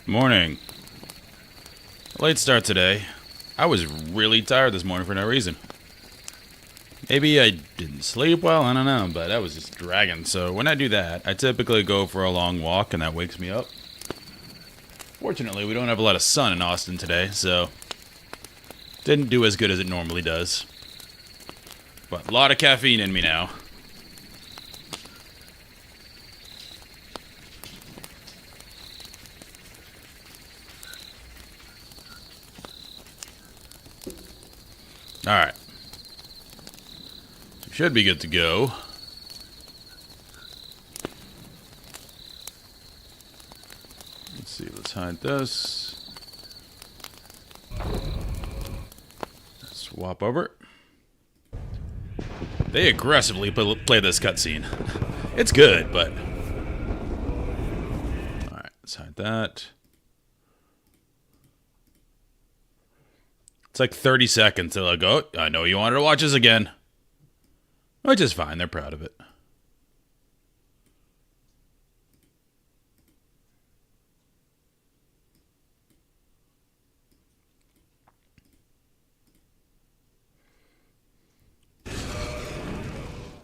Morning. Late start today. I was really tired this morning for no reason. Maybe I didn't sleep well, I don't know, but I was just dragging. So when I do that, I typically go for a long walk and that wakes me up. Fortunately, we don't have a lot of sun in Austin today, so didn't do as good as it normally does. But a lot of caffeine in me now. Alright. Should be good to go. Let's see, let's hide this. Swap over. They aggressively play this cutscene. It's good, but... Alright, let's hide that. It's like 30 seconds till I go, I know you wanted to watch this again. Which is fine, they're proud of it.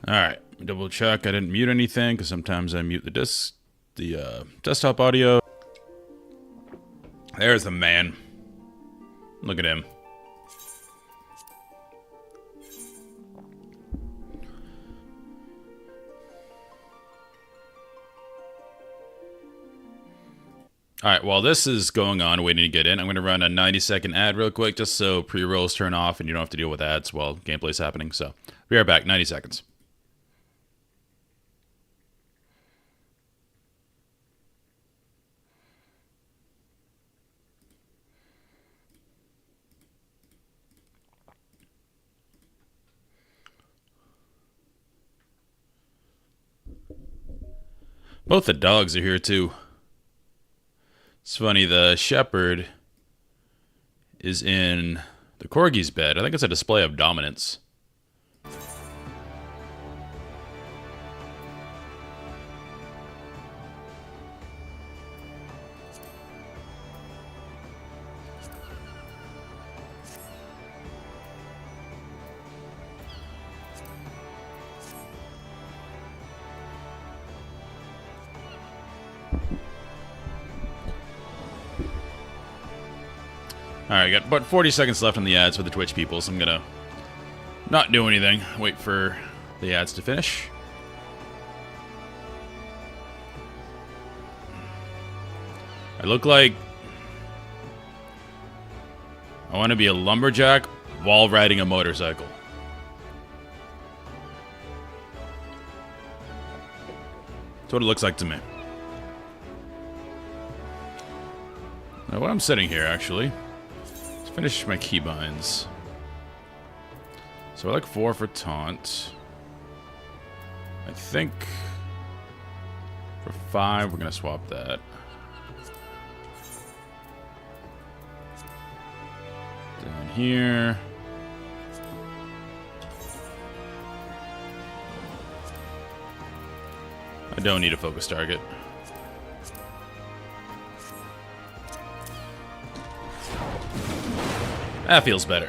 Alright, double check I didn't mute anything, because sometimes I mute the desktop audio. There's the man. Look at him. Alright, while this is going on, waiting to get in, I'm going to run a 90-second ad real quick, just so pre-rolls turn off and you don't have to deal with ads while gameplay's happening. So, be right back, 90 seconds. Both the dogs are here, too. It's funny, the shepherd is in the corgi's bed. I think it's a display of dominance. Alright, got about 40 seconds left on the ads for the Twitch people, so I'm gonna not do anything. Wait for the ads to finish. I look like I want to be a lumberjack while riding a motorcycle. That's what it looks like to me. Now, what I'm setting here, actually... Finish my keybinds. So I like 4 for taunt. I think for 5 we're gonna swap that. Down here. I don't need a focus target. That feels better.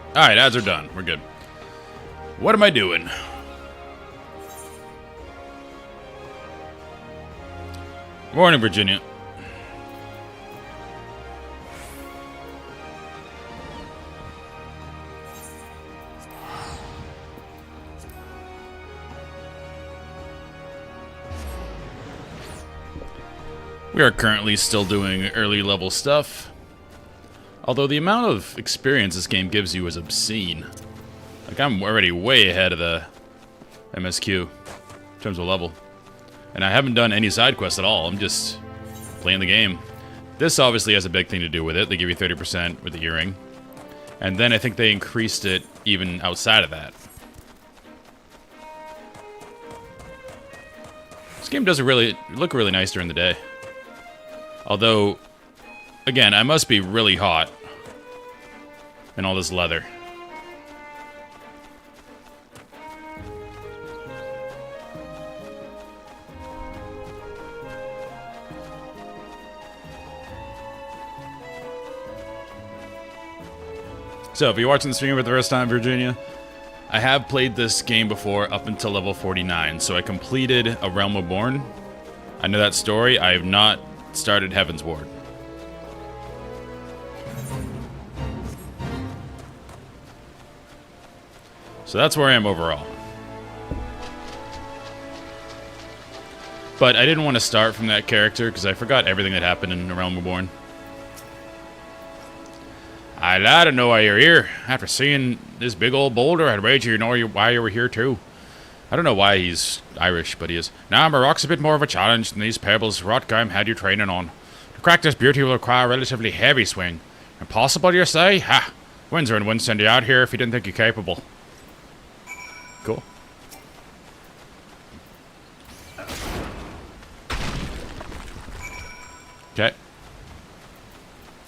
Alright, ads are done. We're good. What am I doing? Morning, Virginia. We are currently still doing early level stuff. Although the amount of experience this game gives you is obscene. Like, I'm already way ahead of the MSQ in terms of level. And I haven't done any side quests at all. I'm just playing the game. This obviously has a big thing to do with it. They give you 30% with the earring. And then I think they increased it even outside of that. This game does look really nice during the day. Although... Again, I must be really hot in all this leather. So, if you're watching the stream for the first time, Virginia, I have played this game before up until level 49, so I completed A Realm Reborn. I know that story. I have not started Heaven's Ward. So that's where I am overall. But I didn't want to start from that character because I forgot everything that happened in A Realm Reborn. I don't know why you're here. After seeing this big old boulder, I'd wager you know why you were here too. I don't know why he's Irish, but he is. Now, my rock's a bit more of a challenge than these pebbles Rotgheim had you training on. To crack this beauty will require a relatively heavy swing. Impossible, you say? Ha! Windsor and wouldn't send you out here if he didn't think you capable. Cool. Okay.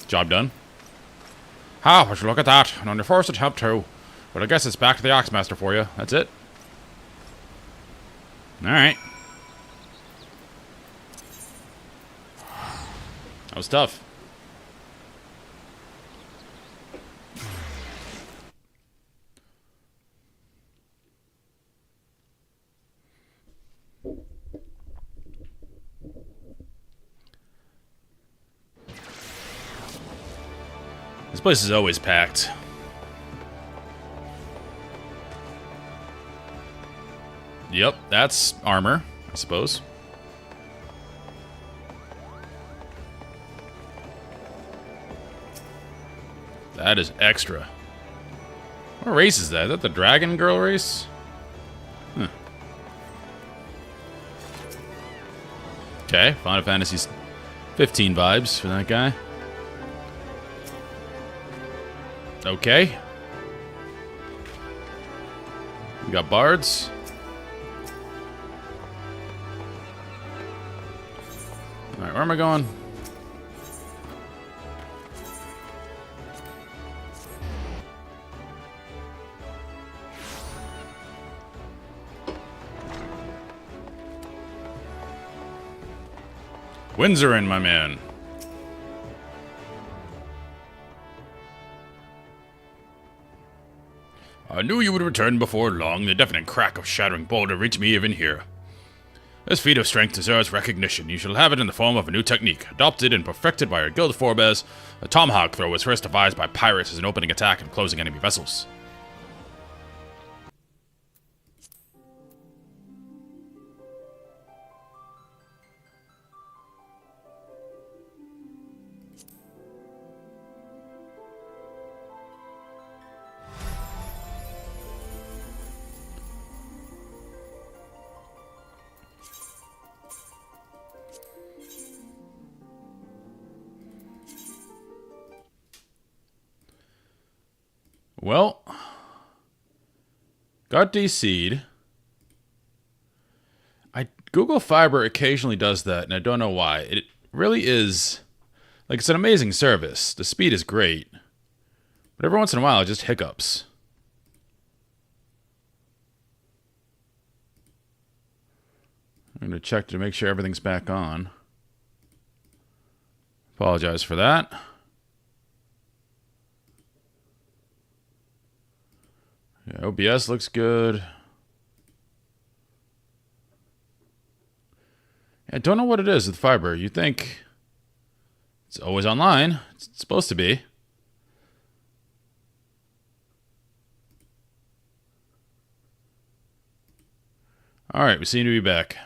Job done. Ah, would you look at that? And on your first attempt too. But I guess it's back to the Axemaster for you. That's it. Alright. That was tough. This place is always packed. Yep, that's armor, I suppose. That is extra. What race is that? Is that the Dragon Girl race? Huh. Okay, Final Fantasy 15 vibes for that guy. Okay. We got bards. Alright, where am I going? Windsor in, my man. I knew you would return before long. The deafening crack of shattering boulder reached me even here. This feat of strength deserves recognition. You shall have it in the form of a new technique, adopted and perfected by your guild forebears. A tomahawk throw was first devised by pirates as an opening attack and closing enemy vessels. Well, got DC'd. Google Fiber occasionally does that, and I don't know why. It really is, like, it's an amazing service. The speed is great, but every once in a while it just hiccups. I'm going to check to make sure everything's back on. Apologize for that. Yeah, OBS looks good. I don't know what it is with fiber. You think it's always online. It's supposed to be. Alright, we seem to be back.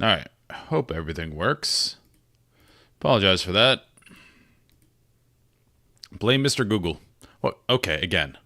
Alright, I hope everything works. Apologize for that. Blame Mr. Google. What? Okay, again.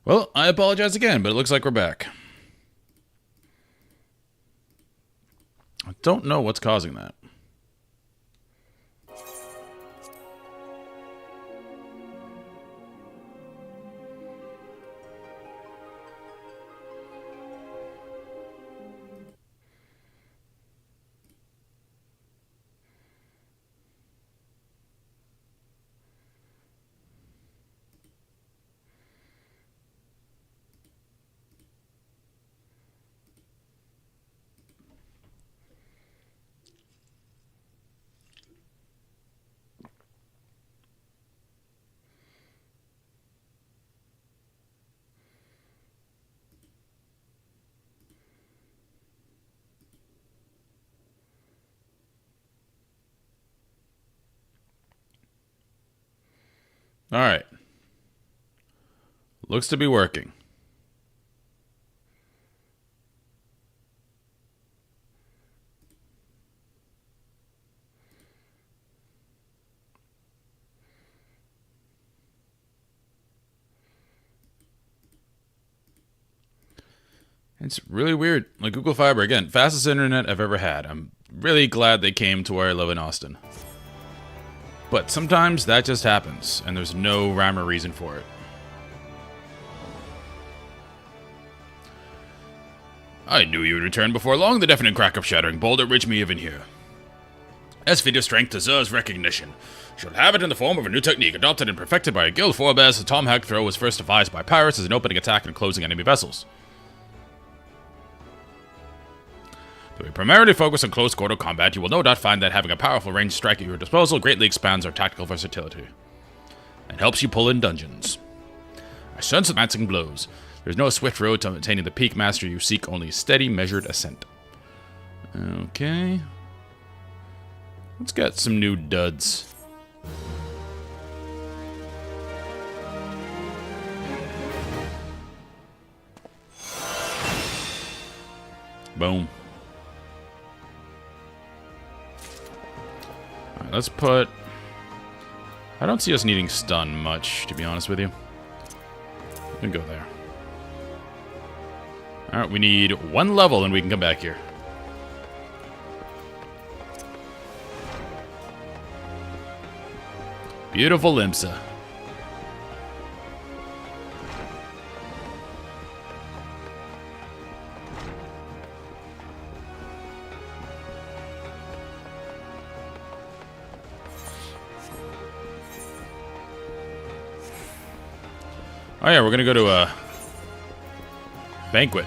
Well, I apologize again, but it looks like we're back. I don't know what's causing that. Alright. Looks to be working. It's really weird. Like Google Fiber, again, fastest internet I've ever had. I'm really glad they came to where I live in Austin. But sometimes that just happens, and there's no rhyme or reason for it. I knew you would return before long. The deafening crack of shattering boulder reached me even here. As feat of strength deserves recognition. Shall have it in the form of a new technique adopted and perfected by a guild forebears. The tomahawk throw was first devised by pirates as an opening attack and closing enemy vessels. Though we primarily focus on close-quarter combat, you will no doubt find that having a powerful ranged strike at your disposal greatly expands our tactical versatility and helps you pull in dungeons. I sense advancing blows. There's no swift road to attaining the peak mastery you seek, only a steady, measured ascent. Okay. Let's get some new duds. Boom. Alright, let's put... I don't see us needing stun much, to be honest with you. We can go there. Alright, we need one level and we can come back here. Beautiful Limsa. Oh yeah, we're gonna go to a banquet.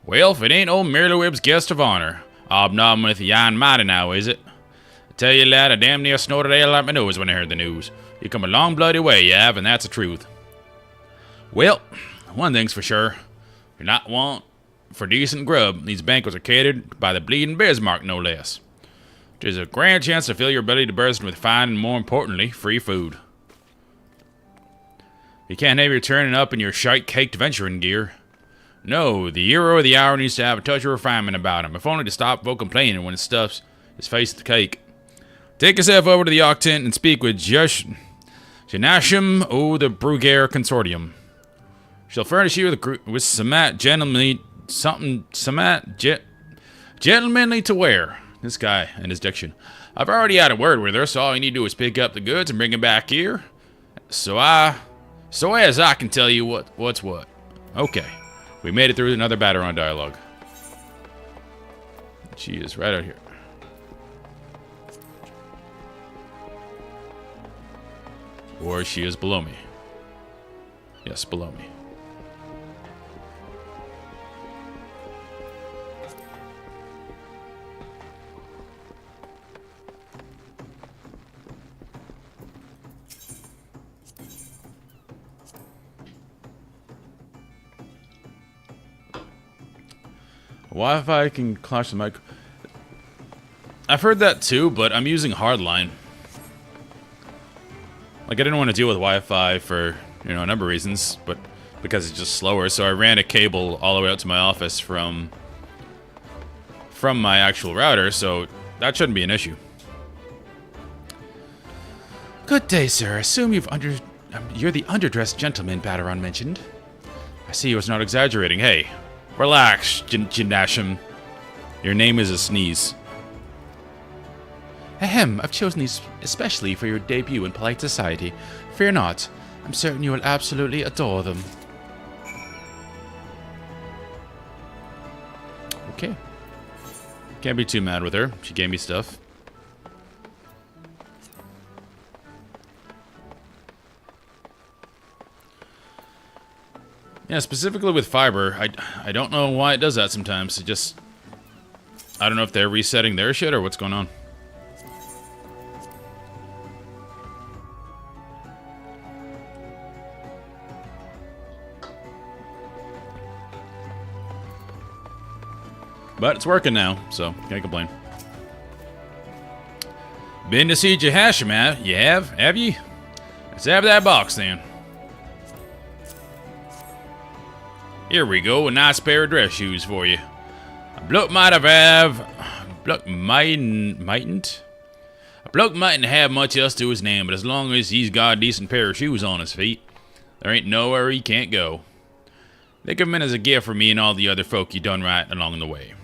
Well, if it ain't old Merlewib's guest of honor, hobnobbing with the Yon Mighty now, is it? I tell you, lad, I damn near snorted ale out my nose when I heard the news. You come a long bloody way, you have, and that's the truth. Well, one thing's for sure. You're not want for decent grub. These banquets are catered by the bleeding Bismarck, no less. There's a grand chance to fill your belly to bursting with fine and, more importantly, free food. You can't have you turning up in your shite-caked venturing gear. No, the hero of the hour needs to have a touch of refinement about him, if only to stop folk complaining when it stuffs his face at the cake. Take yourself over to the Yacht Tent and speak with Janashim o' the Brugaire Consortium. She'll furnish you with some gentlemanly to wear. This guy and his diction. I've already had a word with her, so all you need to do is pick up the goods and bring them back here. So as I can tell you what's what. Okay. We made it through another battle on dialogue. She is right out here. Or she is below me. Yes, below me. Wi-Fi can clash the mic. I've heard that too, but I'm using hardline. Like, I didn't want to deal with Wi-Fi for, a number of reasons, but because it's just slower, so I ran a cable all the way out to my office from from my actual router, so that shouldn't be an issue. Good day, sir. I assume you're the underdressed gentleman Battaron mentioned. I see he was not exaggerating. Hey, relax, Jindasham. Your name is a sneeze. Ahem, I've chosen these especially for your debut in polite society. Fear not. I'm certain you will absolutely adore them. Okay. Can't be too mad with her. She gave me stuff. Yeah, specifically with fiber, I don't know why it does that sometimes. It just... I don't know if they're resetting their shit or what's going on. But it's working now, so can't complain. Been to see Jahashim, huh? You have? Have you? Let's have that box then. Here we go, a nice pair of dress shoes for you. Bloke mightn't have much else to his name, but as long as he's got a decent pair of shoes on his feet, there ain't nowhere he can't go. Think of him as a gift for me and all the other folk you done right along the way.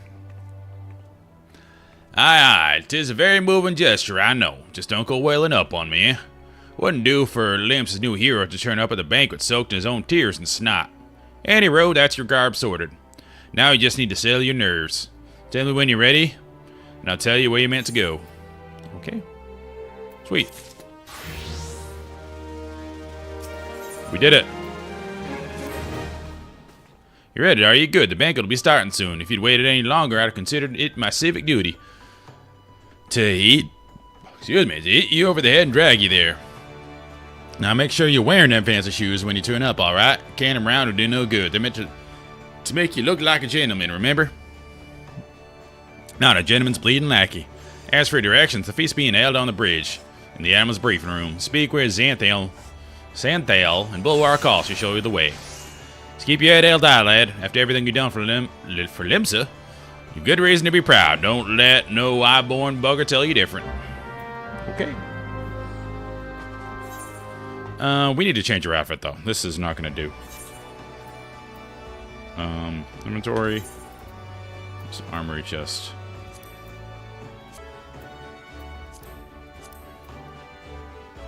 Aye, 'tis a very moving gesture, I know. Just don't go wailing up on me, eh? Wouldn't do for Limp's new hero to turn up at the banquet soaked in his own tears and snot. Any road, that's your garb sorted. Now you just need to settle your nerves. Tell me when you're ready, and I'll tell you where you're meant to go. Okay. Sweet. We did it. You're ready, are you? Good. The banquet will be starting soon. If you'd waited any longer, I'd have considered it my civic duty to eat you over the head and drag you there. Now make sure you're wearing them fancy shoes when you turn up, alright? Carrying them around will do no good. They're meant to make you look like a gentleman, remember? Not a gentleman's bleeding lackey. As for directions, the feast being held on the bridge, in the Admiral's briefing room. Speak where Xanthale and Bulwark Hall shall show you the way. Just keep your head held high, lad. After everything you've done for Limsa, you've good reason to be proud. Don't let no eye-born bugger tell you different. Okay. We need to change our outfit, though. This is not going to do. Inventory. Some armory chest.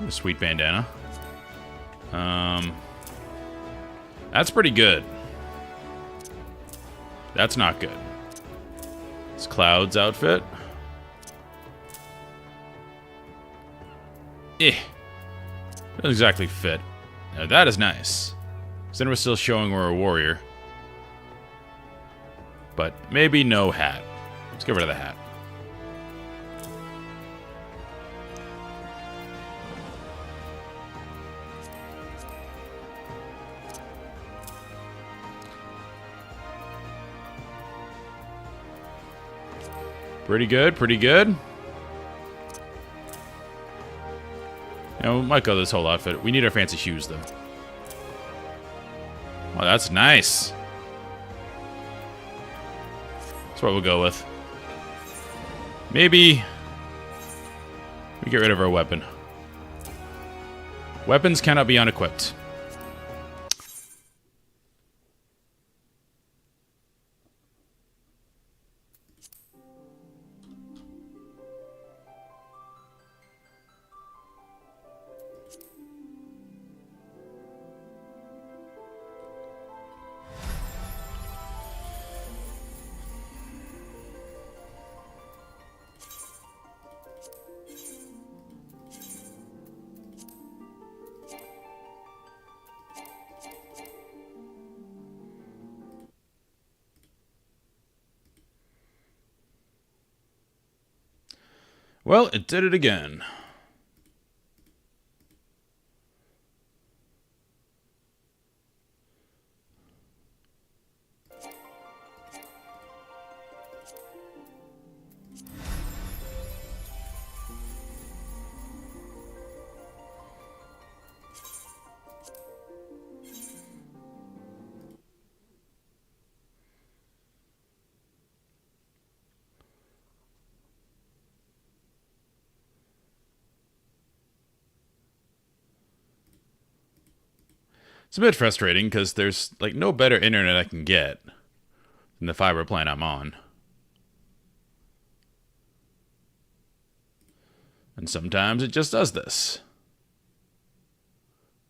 A sweet bandana. That's pretty good. That's not good. It's Cloud's outfit. Doesn't exactly fit. Now that is nice. Then we're still showing we're a warrior. But maybe no hat. Let's get rid of the hat. Pretty good, pretty good. You know, we might go this whole outfit. We need our fancy shoes, though. Oh, that's nice. That's what we'll go with. Maybe we get rid of our weapon. Weapons cannot be unequipped. Well, it did it again. It's a bit frustrating because there's like no better internet I can get than the fiber plan I'm on. And sometimes it just does this.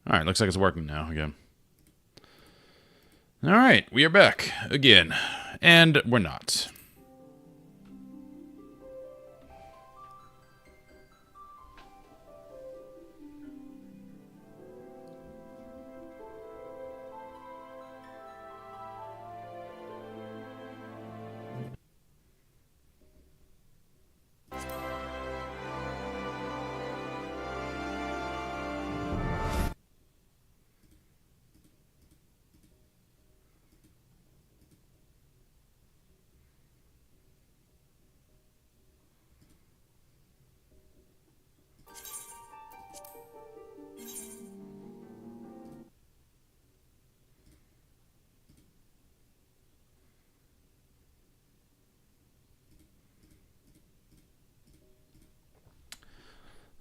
Alright, looks like it's working now again. Alright, we are back again. And we're not.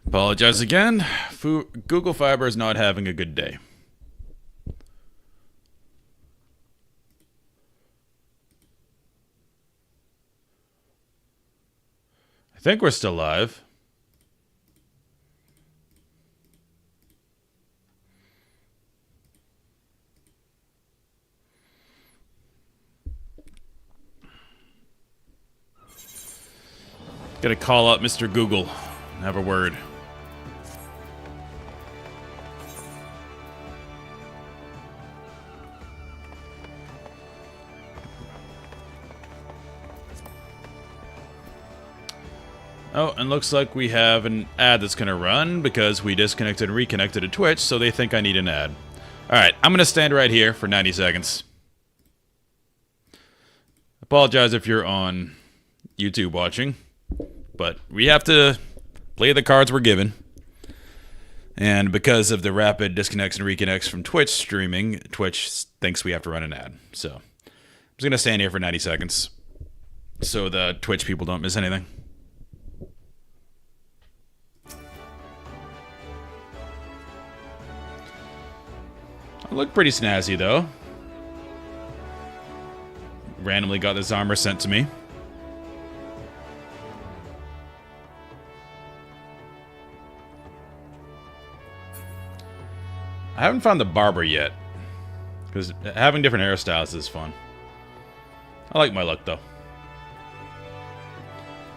Apologize again. Google Fiber is not having a good day. I think we're still live. Gotta call up Mr. Google and have a word. Oh, and looks like we have an ad that's gonna run because we disconnected and reconnected to Twitch, so they think I need an ad. Alright, I'm gonna stand right here for 90 seconds. Apologize if you're on YouTube watching, but we have to play the cards we're given. And because of the rapid disconnects and reconnects from Twitch streaming, Twitch thinks we have to run an ad. So, I'm just gonna stand here for 90 seconds so the Twitch people don't miss anything. I look pretty snazzy, though. Randomly got this armor sent to me. I haven't found the barber yet, because having different hairstyles is fun. I like my look, though.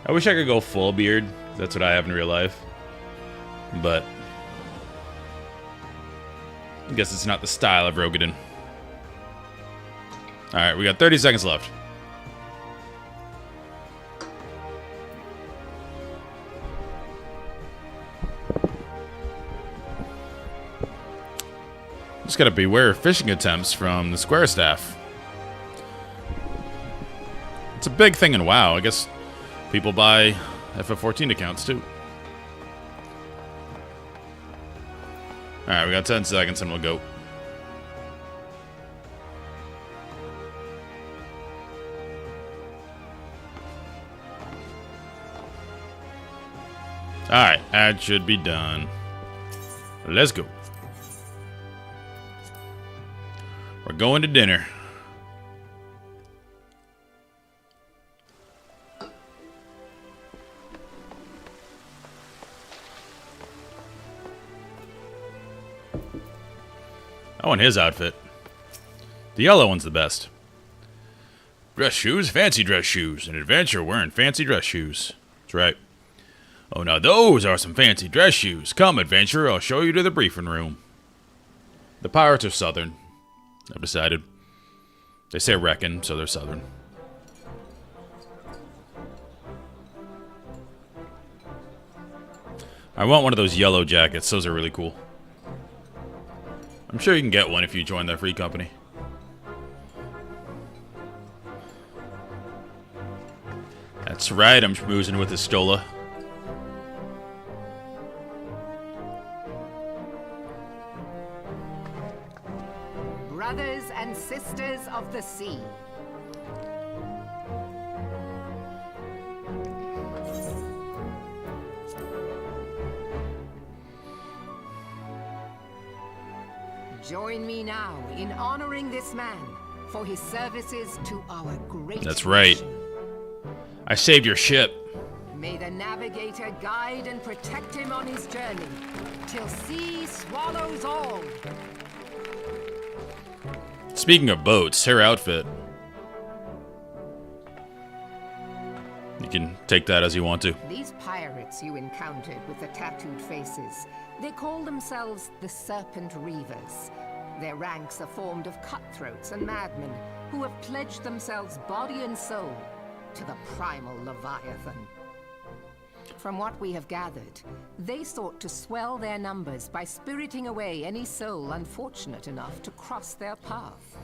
I wish I could go full beard. That's what I have in real life. But I guess it's not the style of Rogadin. Alright, we got 30 seconds left. Just gotta beware of phishing attempts from the Square staff. It's a big thing in WoW. I guess people buy FF14 accounts too. Alright, we got 10 seconds and we'll go. Alright, ad should be done. Let's go. We're going to dinner. I want his outfit. The yellow one's the best. Dress shoes? Fancy dress shoes. An adventurer wearing fancy dress shoes. That's right. Oh, now those are some fancy dress shoes. Come, adventurer, I'll show you to the briefing room. The pirates are southern, I've decided. They say reckon, so they're southern. I want one of those yellow jackets. Those are really cool. I'm sure you can get one if you join their free company. That's right, I'm schmoozing with the Stola. Brothers and sisters of the sea. Join me now in honoring this man for his services to our great That's right. nation. I saved your ship. May the navigator guide and protect him on his journey, till sea swallows all. Speaking of boats, her outfit. You can take that as you want to. These pirates you encountered with the tattooed faces, they call themselves the Serpent Reavers. Their ranks are formed of cutthroats and madmen who have pledged themselves body and soul to the primal Leviathan. From what we have gathered, they sought to swell their numbers by spiriting away any soul unfortunate enough to cross their path.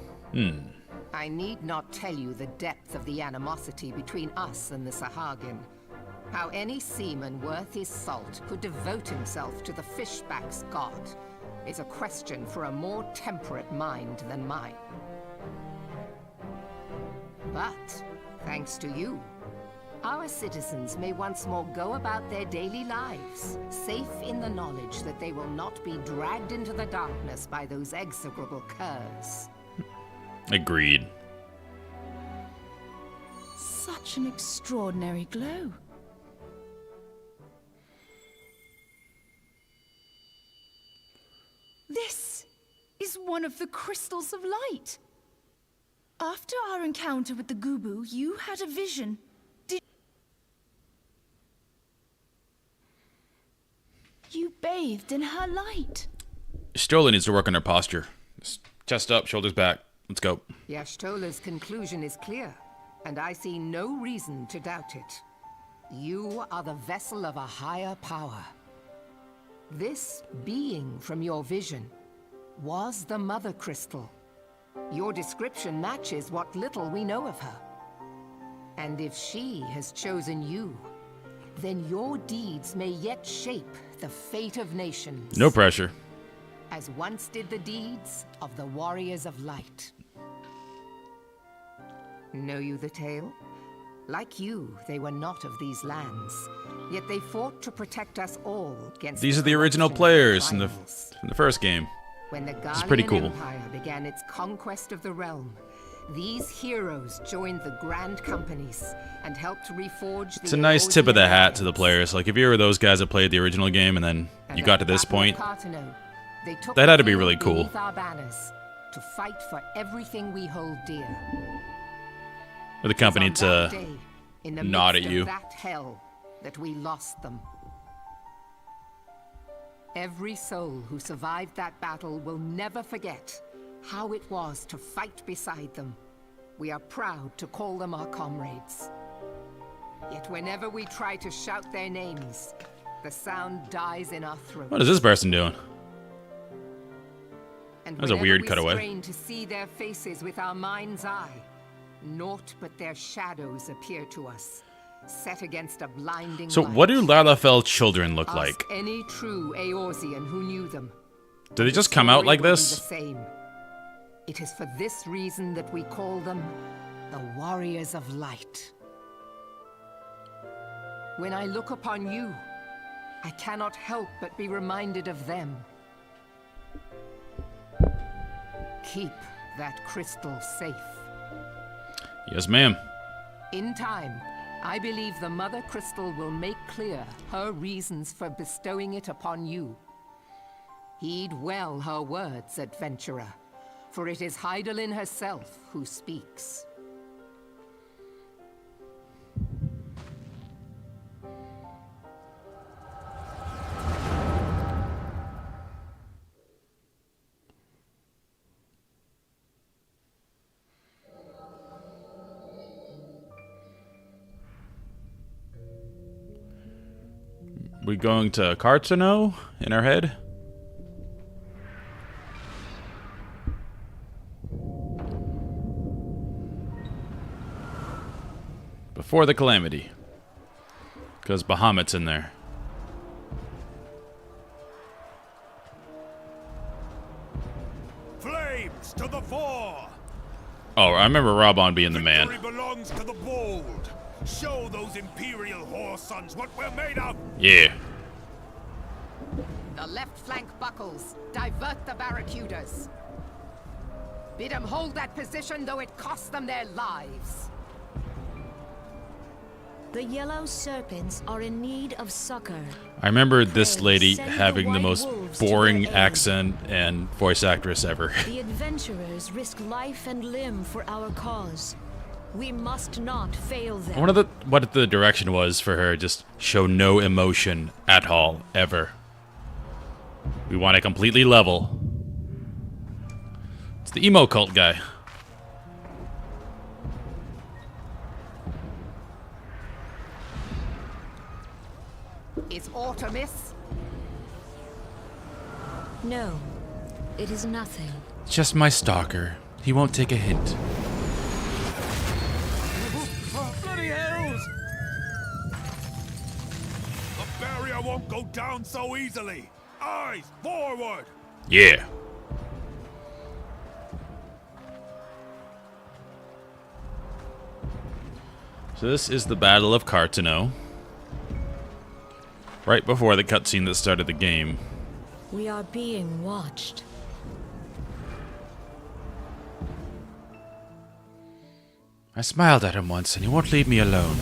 I need not tell you the depth of the animosity between us and the Sahagin. How any seaman worth his salt could devote himself to the fishback's god is a question for a more temperate mind than mine. But, thanks to you, our citizens may once more go about their daily lives, safe in the knowledge that they will not be dragged into the darkness by those execrable curs. Agreed. Such an extraordinary glow. This is one of the crystals of light. After our encounter with the Gubu, you had a vision. You bathed in her light. Stola needs to work on her posture. Just chest up, shoulders back. Let's go. Yashtola's conclusion is clear, and I see no reason to doubt it. You are the vessel of a higher power. This being from your vision was the Mother Crystal. Your description matches what little we know of her. And if she has chosen you, then your deeds may yet shape the fate of nations. No pressure. As once did the deeds of the Warriors of Light. Know you the tale? Like you, they were not of these lands, yet they fought to protect us all against. These are the original players in the first game. When the It's pretty Garlean cool. Empire began its conquest of the realm, these heroes joined the Grand Companies and helped reforge the It's a nice tip of the Eorzea hat to the lands. players. Like, if you were those guys that played the original game and then And you at got to the this Battle of point, Cartano, they took that the had to be field really cool. beneath our banners to fight for everything we hold dear. for the company It's on that to day, in the nod midst at of you. that hell, that we lost them. Every soul who survived that battle will never forget how it was to fight beside them. We are proud to call them our comrades. Yet whenever we try to shout their names, the sound dies in our throats. What is this person doing? And That was a whenever weird we cutaway. strain to see their faces with our mind's eye, naught but their shadows appear to us, set against a blinding So light. what do Lalafell children look Ask like? any true Eorzean who knew them. Do they The just come out story like will be this? The same. It is for this reason that we call them the Warriors of Light. When I look upon you, I cannot help but be reminded of them. Keep that crystal safe. Yes, ma'am. In time, I believe the Mother Crystal will make clear her reasons for bestowing it upon you. Heed well her words, adventurer, for it is Hydaelyn herself who speaks. We going to Cartano in our head? Before the calamity. Because Bahamut's in there. Flames to the fore! Oh, I remember Robon being the man. Victory belongs to the bold. Show those imperial whore sons what we're made of. Yeah. The left flank buckles. Divert the barracudas. Bid them hold that position, though it cost them their lives. The yellow serpents are in need of succor. I remember this lady Send the having the white most wolves to boring their aid. accent and voice actress ever. The adventurers risk life and limb for our cause. We must not fail them. I wonder what the direction was for her. Just show no emotion at all, ever. We want it completely level. It's the emo cult guy. Is aught amiss? No, it is nothing. Just my stalker. He won't take a hint. Bloody hells! The barrier won't go down so easily. Eyes forward! Yeah. So this is the Battle of Cartano. Right before the cutscene that started the game. We are being watched. I smiled at him once, and he won't leave me alone.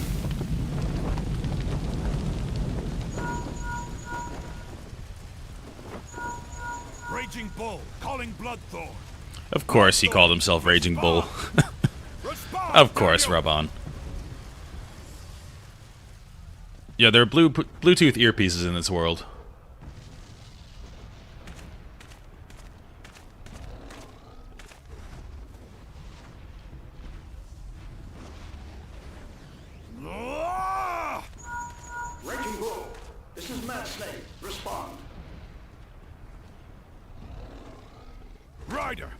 Raging Bull, calling Bloodthorn. Of course he called himself Raging Bull. Respond! Of course, Rub-On. Yeah, there are Bluetooth earpieces in this world. Ah! Raging Bull, this is Mad Snake. Respond. Ryder,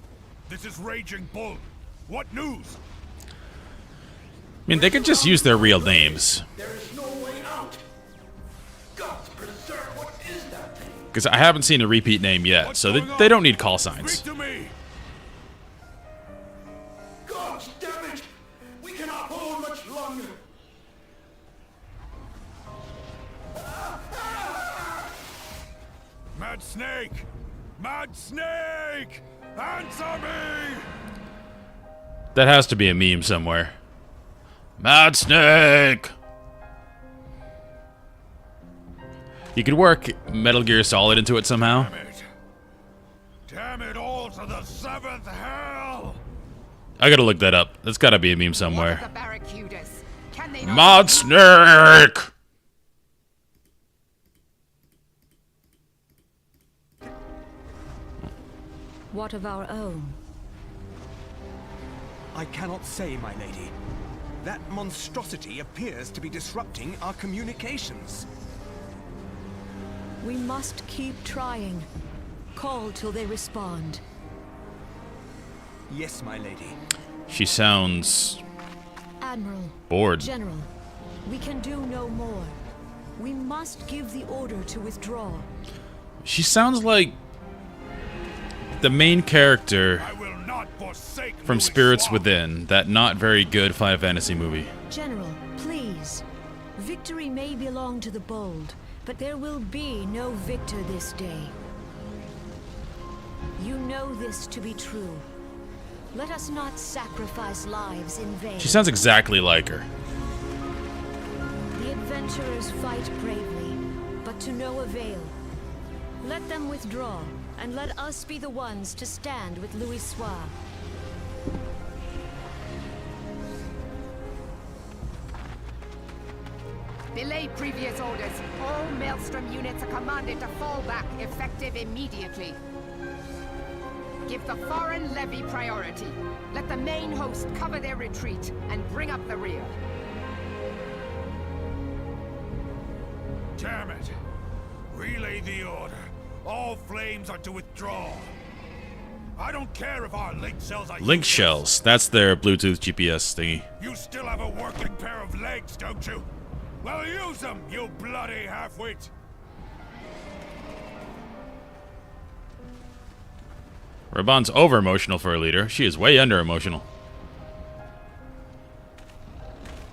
this is Raging Bull. What news? I mean, they could just use their real names. There is no way out. Gods preserve, what is that thing? Because I haven't seen a repeat name yet, What's so going they on? don't need call signs. Speak to me! Gods damn it! We cannot hold much longer. Mad Snake! Mad Snake! Answer me! That has to be a meme somewhere. Mad Snake! You could work Metal Gear Solid into it somehow. Damn it! Damn it all to the seventh hell! I gotta look that up. That's gotta be a meme What somewhere. of the barracudas? Can they not... Mad Snake! What of our own? I cannot say, my lady. That monstrosity appears to be disrupting our communications. We must keep trying. Call till they respond. Yes, my lady. She sounds Admiral, bored. General, we can do no more. We must give the order to withdraw. She sounds like the main character I will not forsake from Louis Spirits Swamp. Within, that not very good Final Fantasy movie. General, please. Victory may belong to the bold, but there will be no victor this day. You know this to be true. Let us not sacrifice lives in vain. She sounds exactly like her. The adventurers fight bravely, but to no avail. Let them withdraw, and let us be the ones to stand with Louis Soir. Belay previous orders. All Maelstrom units are commanded to fall back, effective immediately. Give the foreign levy priority. Let the main host cover their retreat and bring up the rear. Damn it! Relay the order. All flames are to withdraw. I don't care if our link shells are Link useless. shells. That's their Bluetooth GPS thingy. You still have a working pair of legs, don't you? Well, use them, you bloody half-wit! Raban's over-emotional for a leader. She is way under-emotional.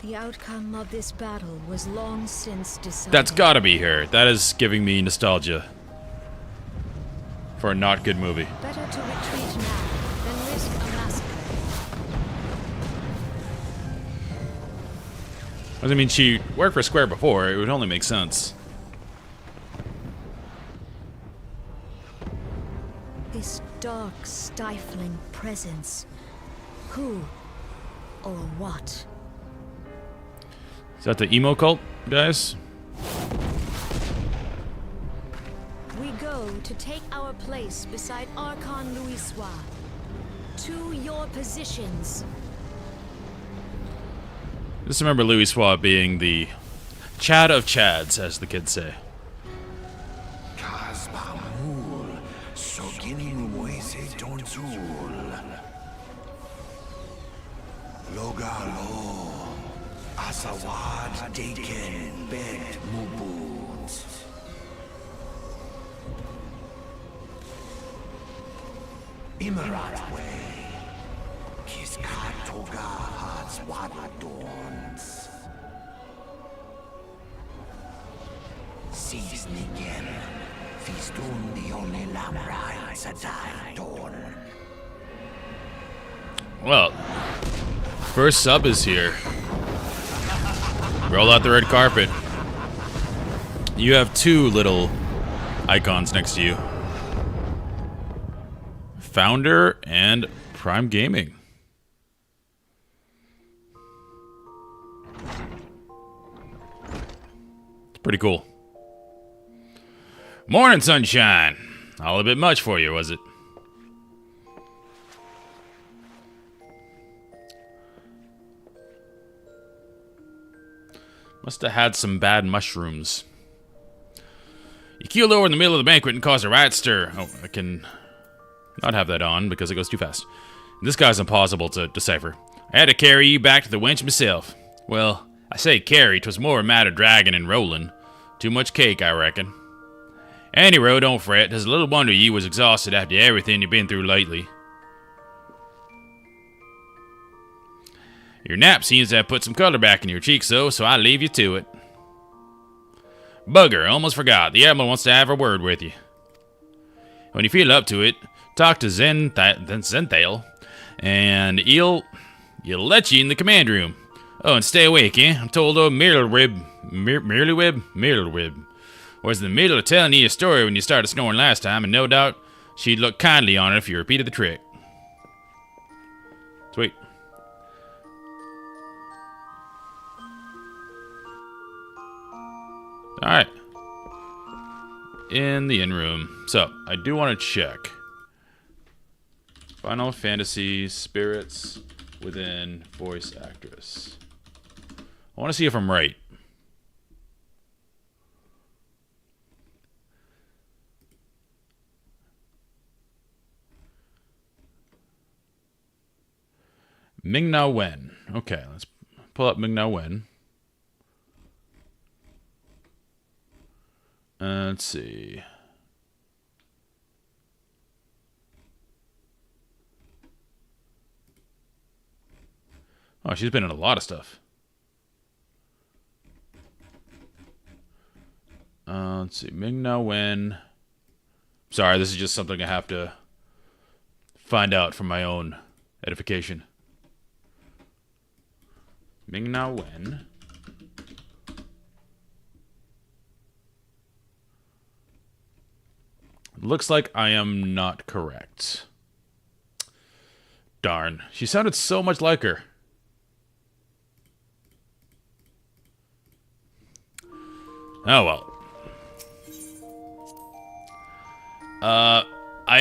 The outcome of this battle was long since decided. That's gotta be her. That is giving me nostalgia. for a not good movie. Better to retreat now than risk a massacre. I mean, she worked for Square before. It would only make sense. This dark, stifling presence. Who or what? Is that the emo cult, guys? We go to take our place beside Archon Louisoix. To your positions. Just remember Louisoix being the Chad of Chads, as the kids say. Kasbamul, Soginin Wese Donzul. Logalo, Asawad Deken Bet Mubut. Imarat Way, Kiskatoga Hats Wadadorns. Sees Nigen, Fistun the only Lamrai Sadai Dorn. Well, first sub is here. Roll out the red carpet. You have two little icons next to you. Founder and Prime Gaming. It's pretty cool. Morning, sunshine. All a bit much for you, was it? Must have had some bad mushrooms. You keeled over in the middle of the banquet and caused a riot stir. Oh, I can not have that on because it goes too fast. This guy's impossible to decipher. I had to carry you back to the wench myself. Well, I say carry, 'twas more a matter of dragging and rolling. Too much cake, I reckon. Anyway, don't fret. There's a little wonder you was exhausted after everything you've been through lately. Your nap seems to have put some color back in your cheeks, though, so I leave you to it. Bugger, almost forgot. The Admiral wants to have a word with you. When you feel up to it, talk to Zenthale, and he'll let you in the command room. Oh, and stay awake, eh? I'm told old Mirlwib was in the middle of telling you a story when you started snoring last time, and no doubt she'd look kindly on it if you repeated the trick. Sweet. Alright. In the in-room. So, I do want to check. Final Fantasy Spirits within voice actress. I want to see if I'm right. Ming-Na Wen. Okay, let's pull up Ming-Na Wen. Let's see. Oh, she's been in a lot of stuff. Let's see. Ming-Na Wen. Sorry, this is just something I have to find out for my own edification. Ming-Na Wen. Looks like I am not correct. Darn. She sounded so much like her. Oh well. I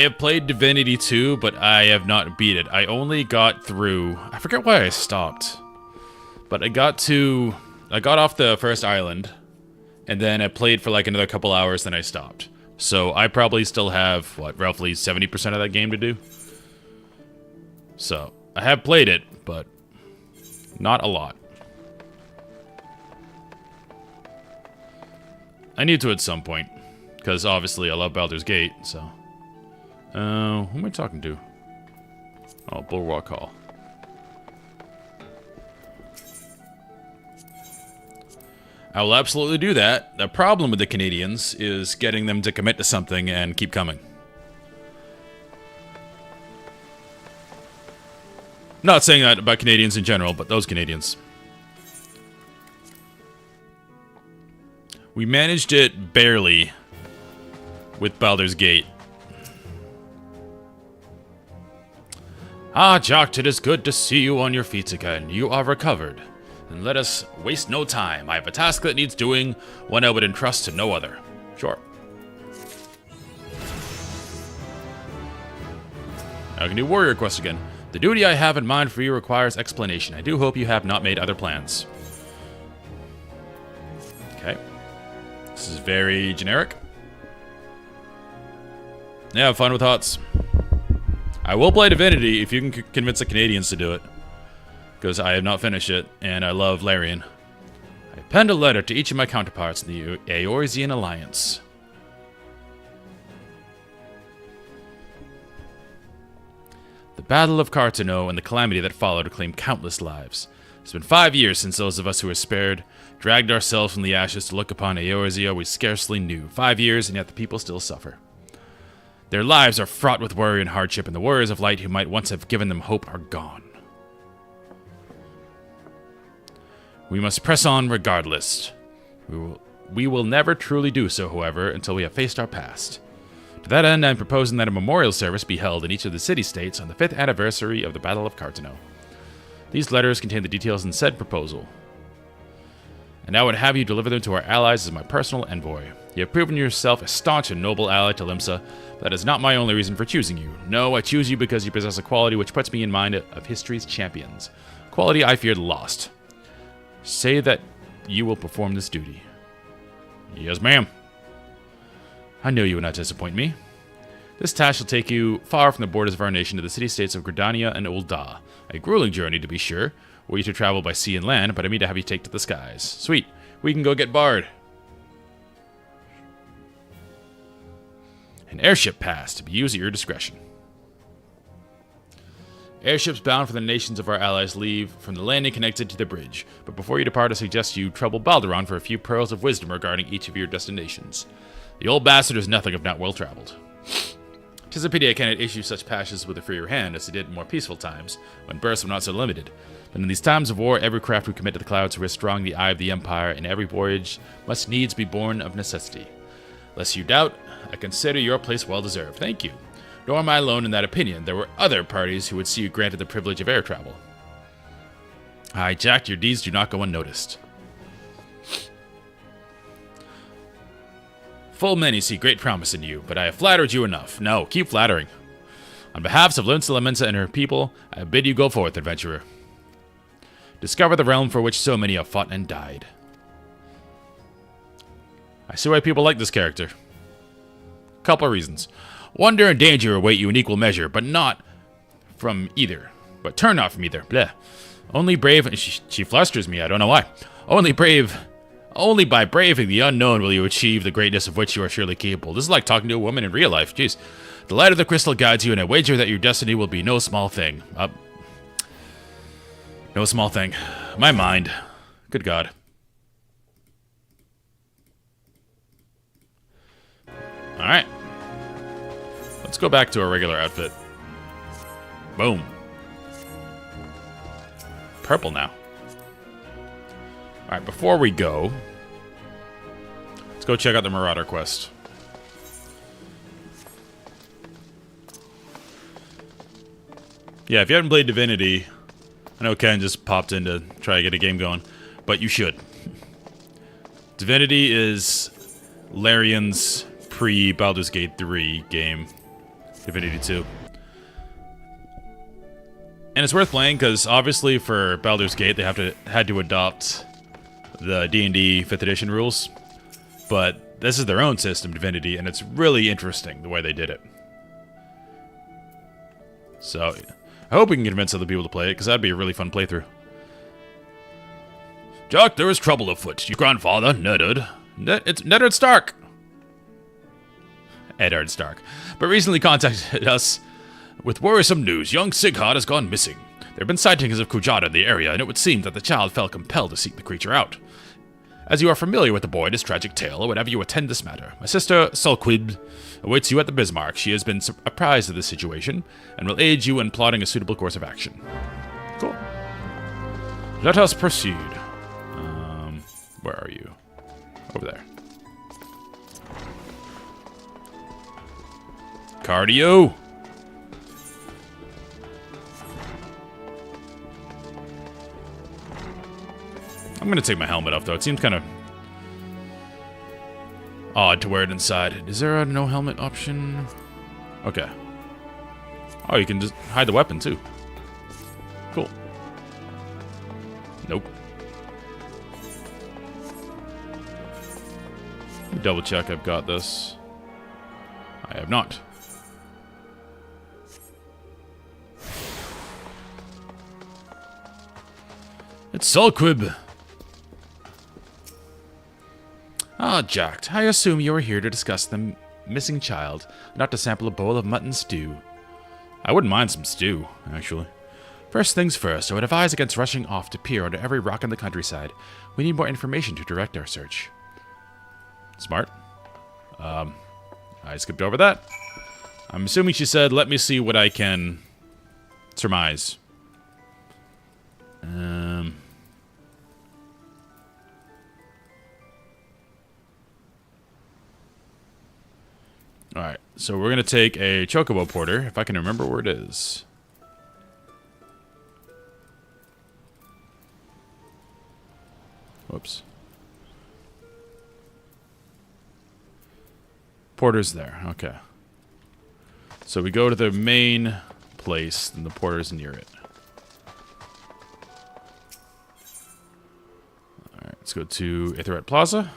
have played Divinity 2, but I have not beat it. I only got through... I forget why I stopped. But I got off the first island, and then I played for like another couple hours, then I stopped. So I probably still have, what, roughly 70% of that game to do? So, I have played it, but not a lot. I need to at some point, because obviously I love Baldur's Gate, so... who am I talking to? Oh, Bulwark Hall. I will absolutely do that. The problem with the Canadians is getting them to commit to something and keep coming. Not saying that about Canadians in general, but those Canadians. We managed it barely with Baldur's Gate. Ah, Jock, it is good to see you on your feet again. You are recovered. And let us waste no time. I have a task that needs doing, one I would entrust to no other. Sure. I can do warrior quest again. The duty I have in mind for you requires explanation. I do hope you have not made other plans. Okay. This is very generic. Yeah, have fun with HOTS. I will play Divinity if you can convince the Canadians to do it. Because I have not finished it, and I love Larian. I penned a letter to each of my counterparts in the Eorzean Alliance. The Battle of Cartano and the calamity that followed claimed countless lives. It's been 5 years since those of us who were spared dragged ourselves from the ashes to look upon Eorzea we scarcely knew. 5 years, and yet the people still suffer. Their lives are fraught with worry and hardship, and the warriors of light who might once have given them hope are gone. We must press on regardless. We will never truly do so, however, until we have faced our past. To that end, I'm proposing that a memorial service be held in each of the city-states on the 5th anniversary of the Battle of Cartano. These letters contain the details in said proposal. And I would have you deliver them to our allies as my personal envoy. You have proven yourself a staunch and noble ally to Limsa, but that is not my only reason for choosing you. No, I choose you because you possess a quality which puts me in mind of history's champions. Quality I feared lost. Say that you will perform this duty. Yes, ma'am. I know you would not disappoint me. This task shall take you far from the borders of our nation to the city-states of Gridania and Ul'dah. A grueling journey, to be sure, were you to travel by sea and land, but I mean to have you take to the skies. Sweet. We can go get Bard. An airship pass to be used at your discretion. Airships bound for the nations of our allies leave from the landing connected to the bridge, but before you depart I suggest you trouble Balderon for a few pearls of wisdom regarding each of your destinations. The old bastard is nothing if not well-traveled. 'Tis a pity I cannot issue such passes with a freer hand as he did in more peaceful times, when births were not so limited. But in these times of war, every craft we commit to the clouds risks drawing the eye of the Empire, and every voyage must needs be born of necessity. Lest you doubt, I consider your place well-deserved. Thank you. Nor am I alone in that opinion. There were other parties who would see you granted the privilege of air travel. Aye, Jack, your deeds do not go unnoticed. Full many see great promise in you, but I have flattered you enough. No, keep flattering. On behalf of Limsa Lamensa and her people, I bid you go forth, adventurer. Discover the realm for which so many have fought and died. I see why people like this character. Couple of reasons. Wonder and danger await you in equal measure, but not from either. But turn not from either. Bleh. Only brave... She flusters me, I don't know why. Only by braving the unknown will you achieve the greatness of which you are surely capable. This is like talking to a woman in real life. Jeez. The light of the crystal guides you, and I wager that your destiny will be no small thing. No small thing. My mind. Good God. Alright. Let's go back to our regular outfit. Boom. Purple now. Alright, before we go, let's go check out the Marauder quest. Yeah, if you haven't played Divinity, I know Ken just popped in to try to get a game going, but you should. Divinity is Larian's pre-Baldur's Gate 3 game. Divinity 2. And it's worth playing because obviously for Baldur's Gate they had to adopt the D&D 5th edition rules, but this is their own system, Divinity, and it's really interesting the way they did it. So I hope we can convince other people to play it because that'd be a really fun playthrough. Jock, there is trouble afoot. Your grandfather, it's Neddard Stark. Eddard Stark, but recently contacted us with worrisome news. Young Sighart has gone missing. There have been sightings of Kujata in the area, and it would seem that the child felt compelled to seek the creature out. As you are familiar with the boy and his tragic tale, whenever you attend this matter, my sister Solquid awaits you at the Bismarck. She has been apprised of this situation, and will aid you in plotting a suitable course of action. Cool. Let us proceed. Where are you? Over there. Cardio! I'm gonna take my helmet off, though. It seems kind of odd to wear it inside. Is there a no helmet option? Okay. Oh, you can just hide the weapon, too. Cool. Nope. Double check I've got this. I have not. It's Solquib. Ah, Jacked. I assume you are here to discuss the missing child, not to sample a bowl of mutton stew. I wouldn't mind some stew, actually. First things first, I would advise against rushing off to peer under every rock in the countryside. We need more information to direct our search. Smart. I skipped over that. I'm assuming she said, let me see what I can surmise. Alright, so we're going to take a Chocobo Porter, if I can remember where it is. Whoops. Porter's there, okay. So we go to the main place, and the porter's near it. Alright, let's go to Aetheryte Plaza.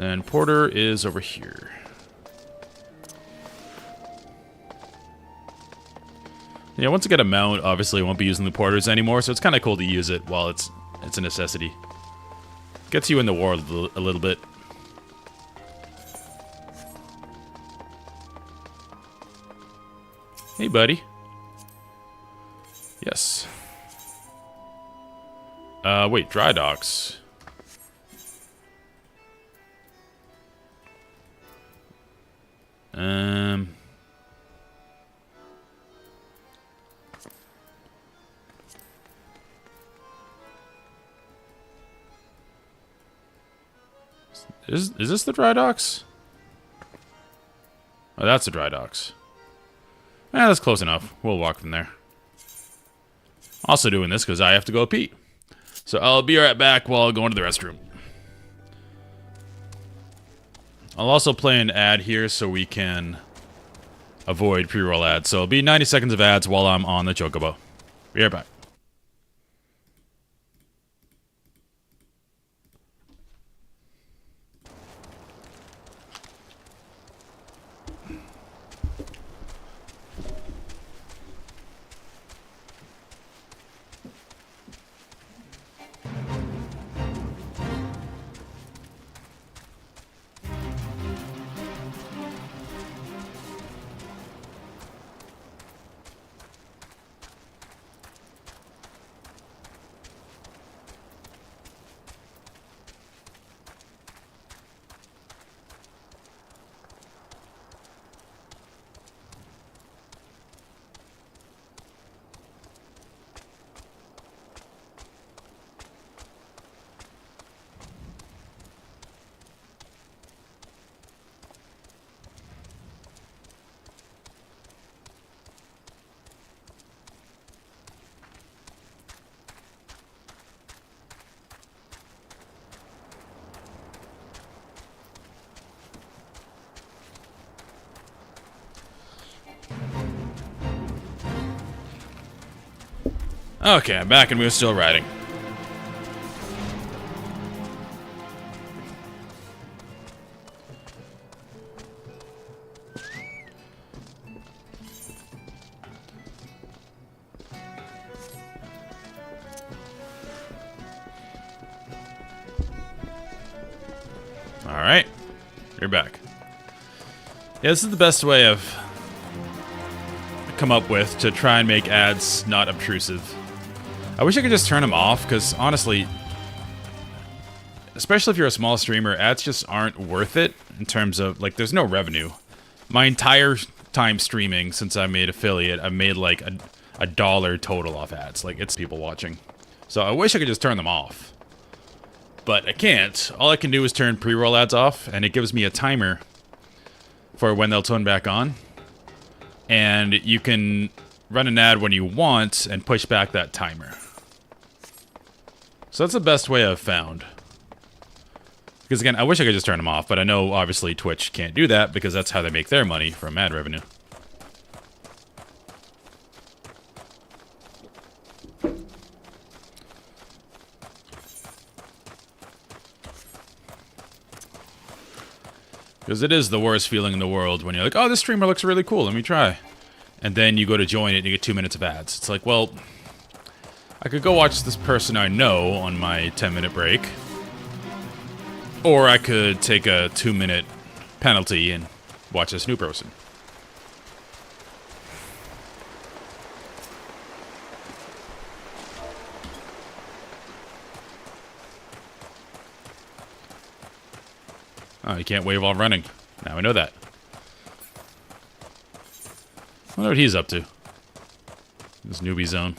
And Porter is over here. Yeah, once I get a mount, obviously I won't be using the porters anymore, so it's kind of cool to use it while it's a necessity. Gets you in the war a little bit. Hey, buddy. Yes. Wait, dry docks. Is this the dry docks? Oh, that's the dry docks. That's close enough. We'll walk from there. Also doing this because I have to go pee. So I'll be right back while going to the restroom. I'll also play an ad here so we can avoid pre-roll ads. So it'll be 90 seconds of ads while I'm on the Chocobo. Be right back. Okay, I'm back and we're still riding. Alright, you're back. Yeah, this is the best way I've come up with to try and make ads not obtrusive. I wish I could just turn them off, because honestly, especially if you're a small streamer, ads just aren't worth it in terms of, like, there's no revenue. My entire time streaming since I made affiliate, I've made like a dollar total off ads. Like, it's people watching. So I wish I could just turn them off. But I can't. All I can do is turn pre-roll ads off, and it gives me a timer for when they'll turn back on. And you can run an ad when you want and push back that timer. So that's the best way I've found. Because again, I wish I could just turn them off, but I know obviously Twitch can't do that because that's how they make their money from ad revenue. Because it is the worst feeling in the world when you're like, oh, this streamer looks really cool, let me try. And then you go to join it and you get 2 minutes of ads. It's like, well, I could go watch this person I know on my 10-minute break. Or I could take a 2-minute penalty and watch this new person. Oh, you can't wave while running. Now I know that. I wonder what he's up to. This newbie zone.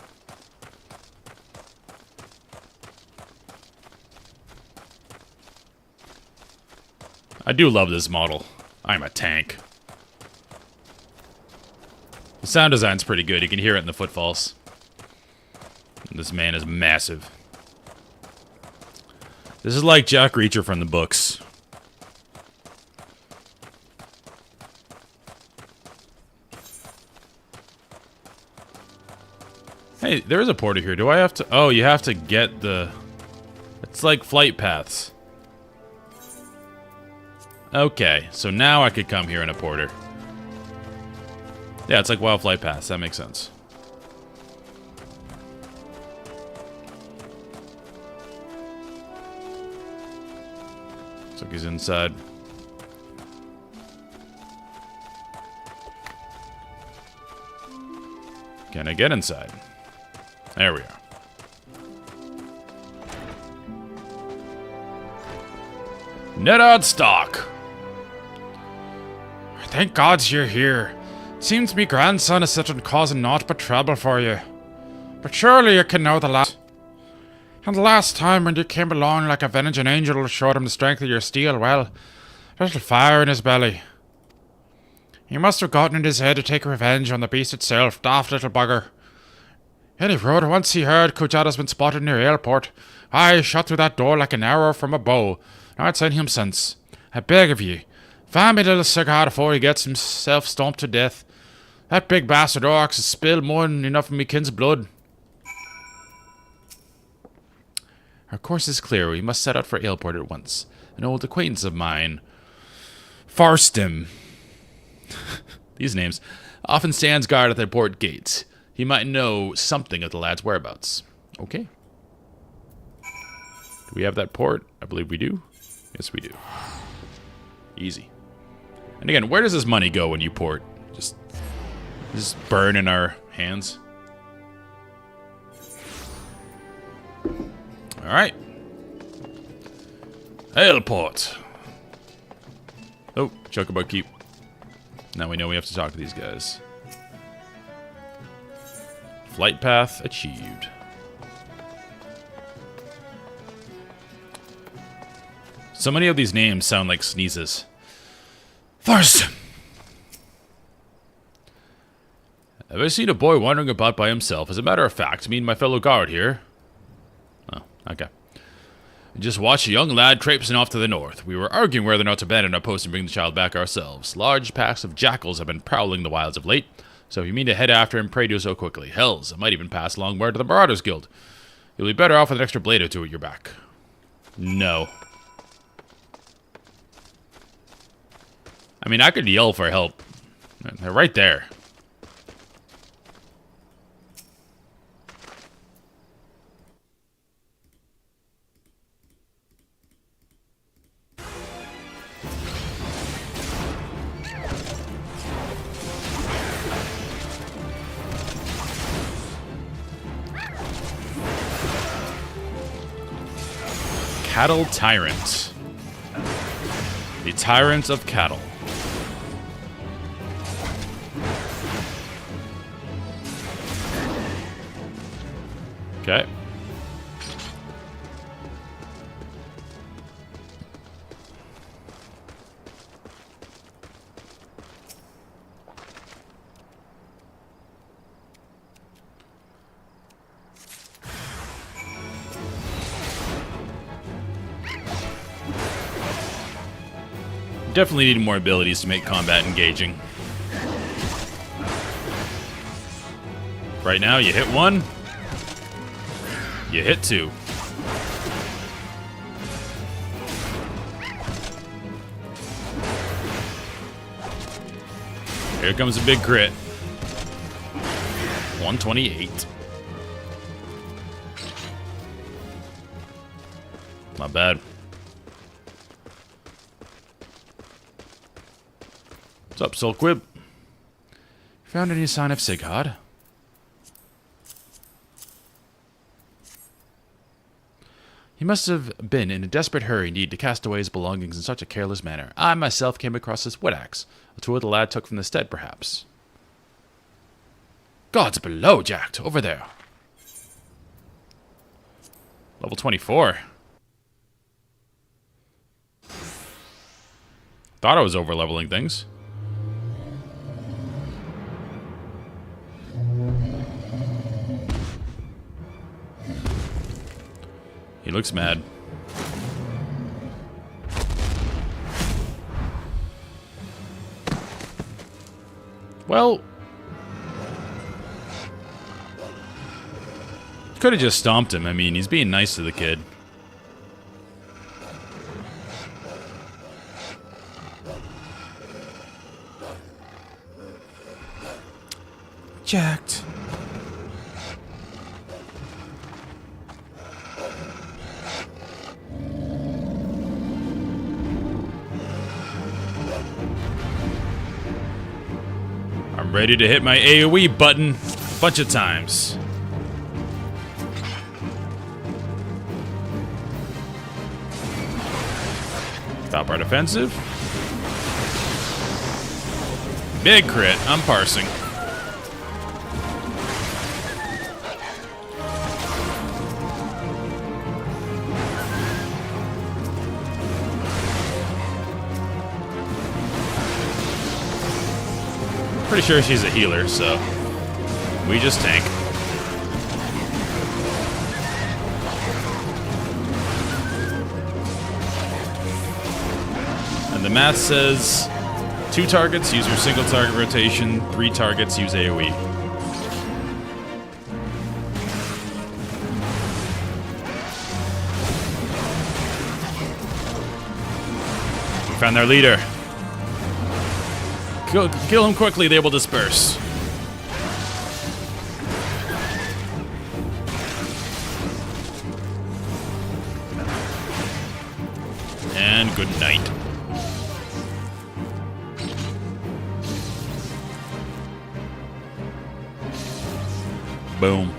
I do love this model. I'm a tank. The sound design's pretty good. You can hear it in the footfalls. This man is massive. This is like Jack Reacher from the books. Hey, there is a porter here. Do I have to... Oh, you have to get the... It's like flight paths. Okay, so now I could come here in a porter. Yeah, it's like wild flight paths. That makes sense. Looks like he's inside. Can I get inside? There we are. Nedard stock. Thank God you're here. Seems me grandson is sitting causing naught but trouble for you. But surely you can know the last. And the last time when you came along like a avenging angel showed him the strength of your steel, well, a little fire in his belly. He must have gotten in his head to take revenge on the beast itself, daft little bugger. Any road, once he heard Kujata's been spotted near airport, I shot through that door like an arrow from a bow. Now I'd seen him since. I beg of ye, find me a little cigar before he gets himself stomped to death. That big bastard Orcs has spilled more than enough of me kin's blood. Our course is clear. We must set out for Ailport at once. An old acquaintance of mine, Farstim, these names, often stands guard at the port gates. He might know something of the lad's whereabouts. Okay. Do we have that port? I believe we do. Yes, we do. Easy. And again, where does this money go when you port? Just burn in our hands. Alright. Ailport. Oh, Chocobo Keep. Now we know we have to talk to these guys. Flight path achieved. So many of these names sound like sneezes. First! Have I seen a boy wandering about by himself? As a matter of fact, me and my fellow guard here. Oh, okay. Just watched a young lad traipsing off to the north. We were arguing whether or not to abandon our post and bring the child back ourselves. Large packs of jackals have been prowling the wilds of late, so if you mean to head after him, pray do so quickly. Hells, I might even pass along word to the Marauders Guild. You'll be better off with an extra blade or two at your back. No. I mean, I could yell for help. They're right there. Cattle Tyrant. The Tyrant of Cattle. Okay. Definitely need more abilities to make combat engaging. Right now, you hit one, you hit two. Here comes a big crit. 128. Not bad. What's up, Silkwib? Found any sign of Sighard? He must have been in a desperate hurry indeed to cast away his belongings in such a careless manner. I myself came across his wood axe, a tool the lad took from the stead, perhaps. Gods below, Jack, over there. Level 24. Thought I was over-leveling things. He looks mad. Well, could have just stomped him. I mean, he's being nice to the kid. Jacked. I'm ready to hit my AoE button a bunch of times. Top part offensive. Big crit. I'm parsing. Pretty sure she's a healer, so we just tank. And the math says 2 targets, use your single target rotation, 3 targets, use AoE. We found their leader. Kill him quickly, they will disperse. And good night. Boom.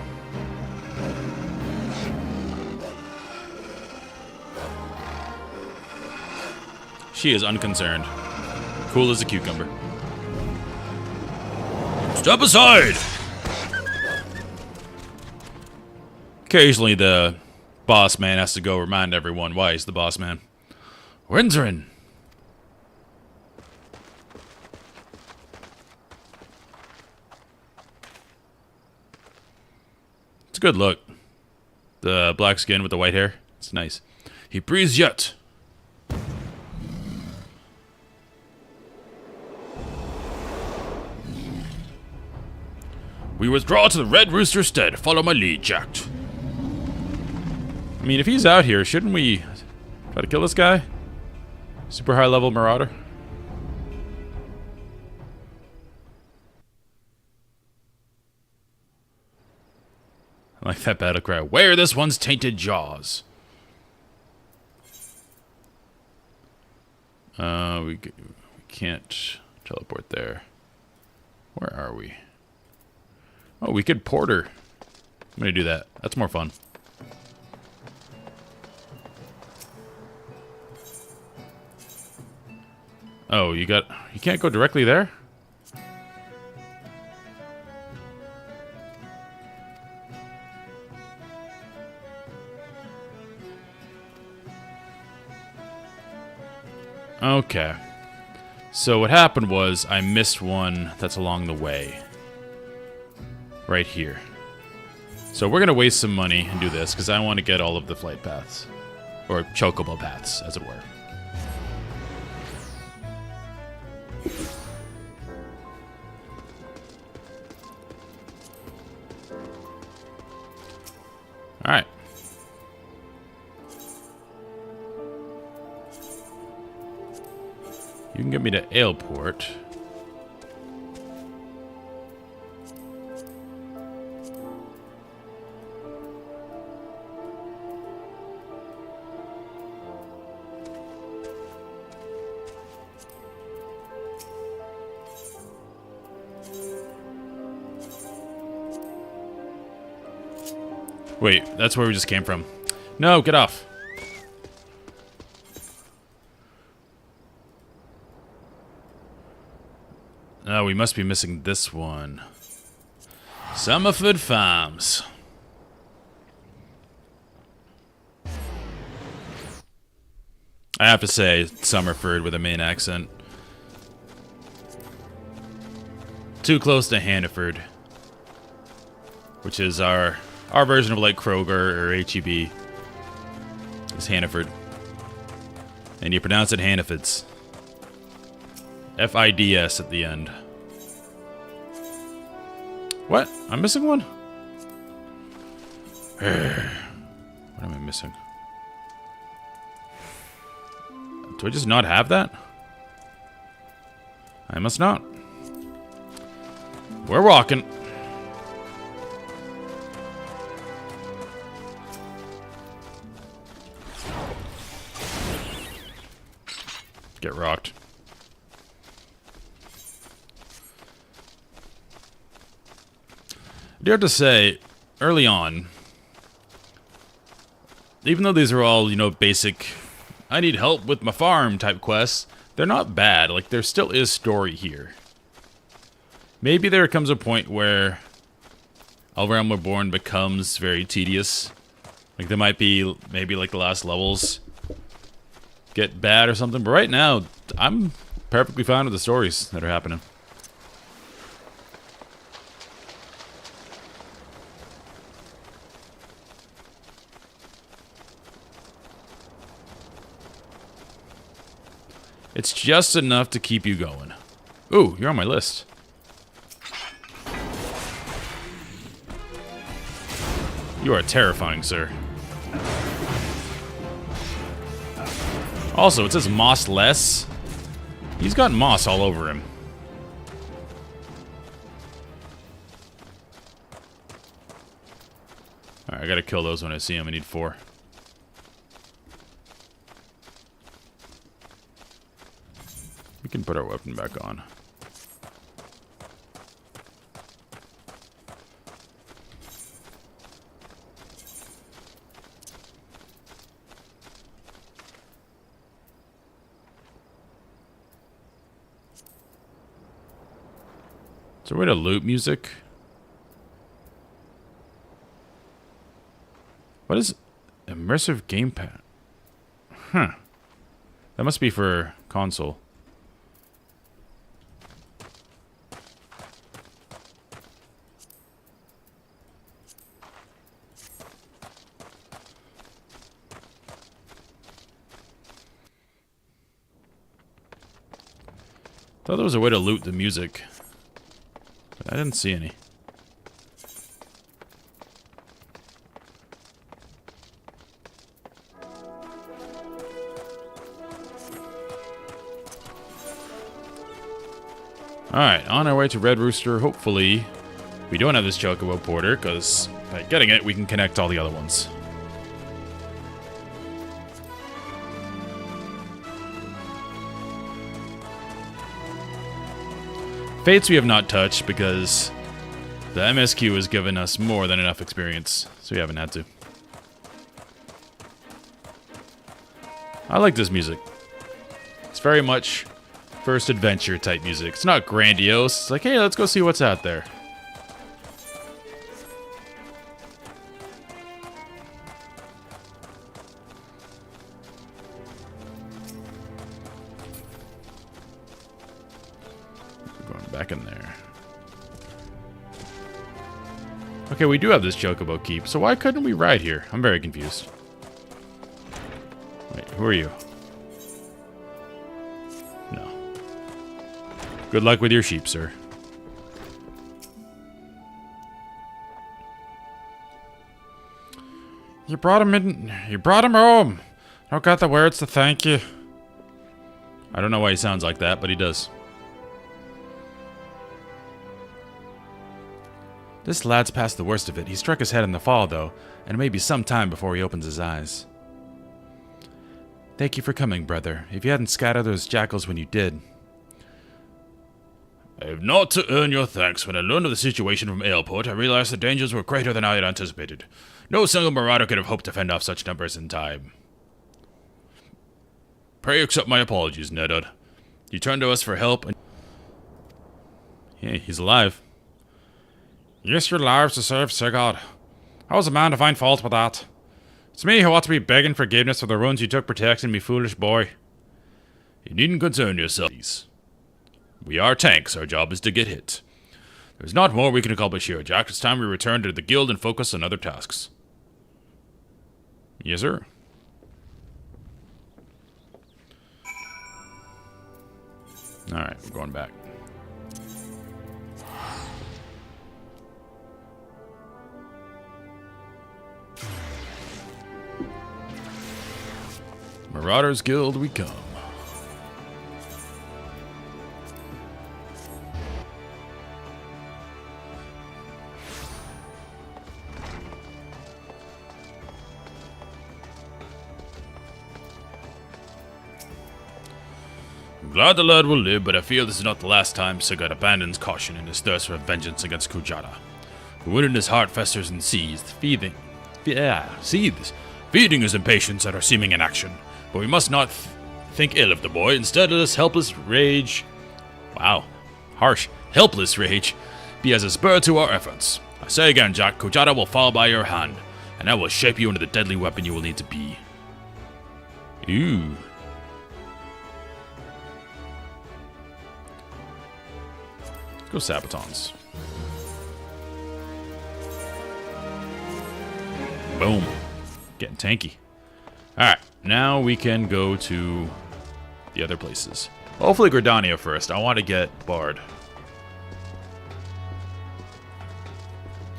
She is unconcerned. Cool as a cucumber. Step aside! Occasionally the boss man has to go remind everyone why he's the boss man. Windsrin! It's a good look. The black skin with the white hair. It's nice. He breathes yet. We withdraw to the Red Rooster stead. Follow my lead, Jack. I mean, if he's out here, shouldn't we try to kill this guy? Super high level marauder. I like that battle cry. Wear this one's tainted jaws. We can't teleport there. Where are we? Oh, we could porter. I'm gonna do that. That's more fun. Oh, you can't go directly there? Okay. So what happened was I missed one that's along the way. Right here. So we're going to waste some money and do this, because I want to get all of the flight paths. Or chocobo paths, as it were. Alright. You can get me to Aleport. Wait, that's where we just came from. No, get off. Oh, we must be missing this one. Summerford Farms. I have to say, Summerford with a main accent. Too close to Hannaford. Which is our version of like Kroger or H-E-B. Is Hannaford. And you pronounce it Hannafids. F-I-D-S at the end. What? I'm missing one? What am I missing? Do I just not have that? I must not. We're walking. Get rocked. I do have to say, early on, even though these are all, you know, basic, I need help with my farm type quests, they're not bad. Like, there still is story here. Maybe there comes a point where A Realm Reborn becomes very tedious. Like, there might be, maybe, like, the last levels get bad or something. But right now, I'm perfectly fine with the stories that are happening. It's just enough to keep you going. Ooh, you're on my list. You are terrifying, sir. Also, it says moss less. He's got moss all over him. Alright, I gotta kill those when I see them. I need 4. We can put our weapon back on. Is there a way to loop music? What is immersive gamepad? Huh. That must be for console. Thought there was a way to loot the music. But I didn't see any. Alright, on our way to Red Rooster. Hopefully, we don't have this Chocobo Porter, because by getting it, we can connect all the other ones. Fates we have not touched because the MSQ has given us more than enough experience, so we haven't had to. I like this music. It's very much first adventure type music. It's not grandiose. It's like, hey, let's go see what's out there. back in there. Okay, we do have this Chocobo Keep, so why couldn't we ride here? I'm very confused. Wait, who are you? No. Good luck with your sheep, sir. You brought him in. You brought him home. Don't got the words to thank you. I don't know why he sounds like that, but he does. This lad's past the worst of it. He struck his head in the fall, though, and it may be some time before he opens his eyes. Thank you for coming, brother. If you hadn't scattered those jackals when you did. I have not to earn your thanks. When I learned of the situation from Aleport, I realized the dangers were greater than I had anticipated. No single marauder could have hoped to fend off such numbers in time. Pray accept my apologies, Nedod. You turned to us for help, and... Hey, he's alive. Use your lives to serve Sigurd. I was a man to find fault with that. It's me who ought to be begging forgiveness for the ruins you took protecting me foolish boy. You needn't concern yourselves. We are tanks. Our job is to get hit. There's not more we can accomplish here, Jack. It's time we return to the guild and focus on other tasks. Yes, sir. Alright, we're going back. Marauders Guild we come. I'm glad the lad will live, but I fear this is not the last time Sigurd abandons caution in his thirst for vengeance against Kujata. The wound in his heart festers and seethes, feeding his impatience at our seeming inaction. But we must not think ill of the boy. Instead, let us helpless rage be as a spur to our efforts. I say again, Jack, Kujata will fall by your hand, and that will shape you into the deadly weapon you will need to be. Ooh. Let's go Sabatons. Boom. Getting tanky. Alright, now we can go to the other places. Hopefully Gridania first. I want to get Bard.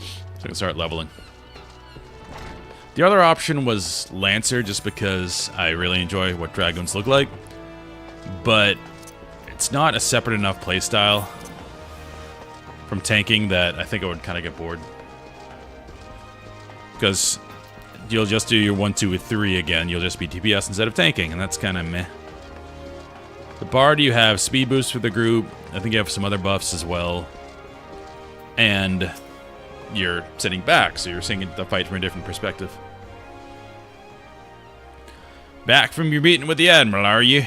So I can start leveling. The other option was Lancer, just because I really enjoy what Dragoons look like. But it's not a separate enough playstyle from tanking that I think I would kind of get bored. Because you'll just do your 1, 2, 3 again. You'll just be DPS instead of tanking, and that's kind of meh. The Bard, you have speed boost for the group. I think you have some other buffs as well. And you're sitting back, so you're seeing the fight from a different perspective. Back from your meeting with the Admiral, are you?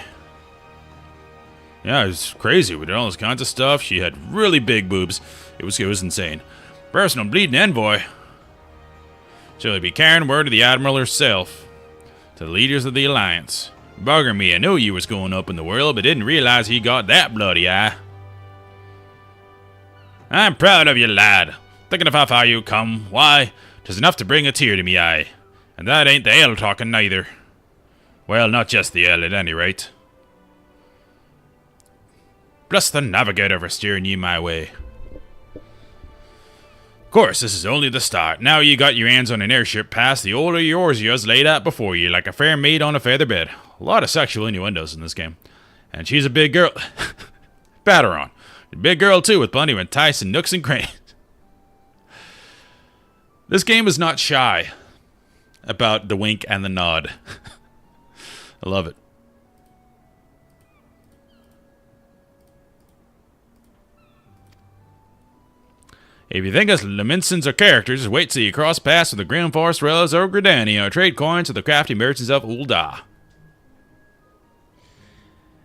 Yeah, it was crazy. We did all this kinds of stuff. She had really big boobs. It was insane. Personal bleeding envoy. She'll be carrying word to the Admiral herself. To the leaders of the Alliance. Bugger me, I knew you was going up in the world, but didn't realize he got that bloody eye. I'm proud of you, lad. Thinking of how far you come, why, 'tis enough to bring a tear to me eye. And that ain't the ale talking neither. Well, not just the ale at any rate. Bless the Navigator for steering ye my way. Of course, this is only the start. Now you got your hands on an airship pass, the old Eorzea's laid out before you like a fair maid on a feather bed. A lot of sexual innuendos in this game. And she's a big girl. Batter on. A big girl too, with plenty of enticing nooks and crannies. This game is not shy about the wink and the nod. I love it. If you think us Leminsons are characters, just wait till you cross paths with the Grim Forest Railers of Gridania, or trade coins with the crafty merchants of Ul'dah.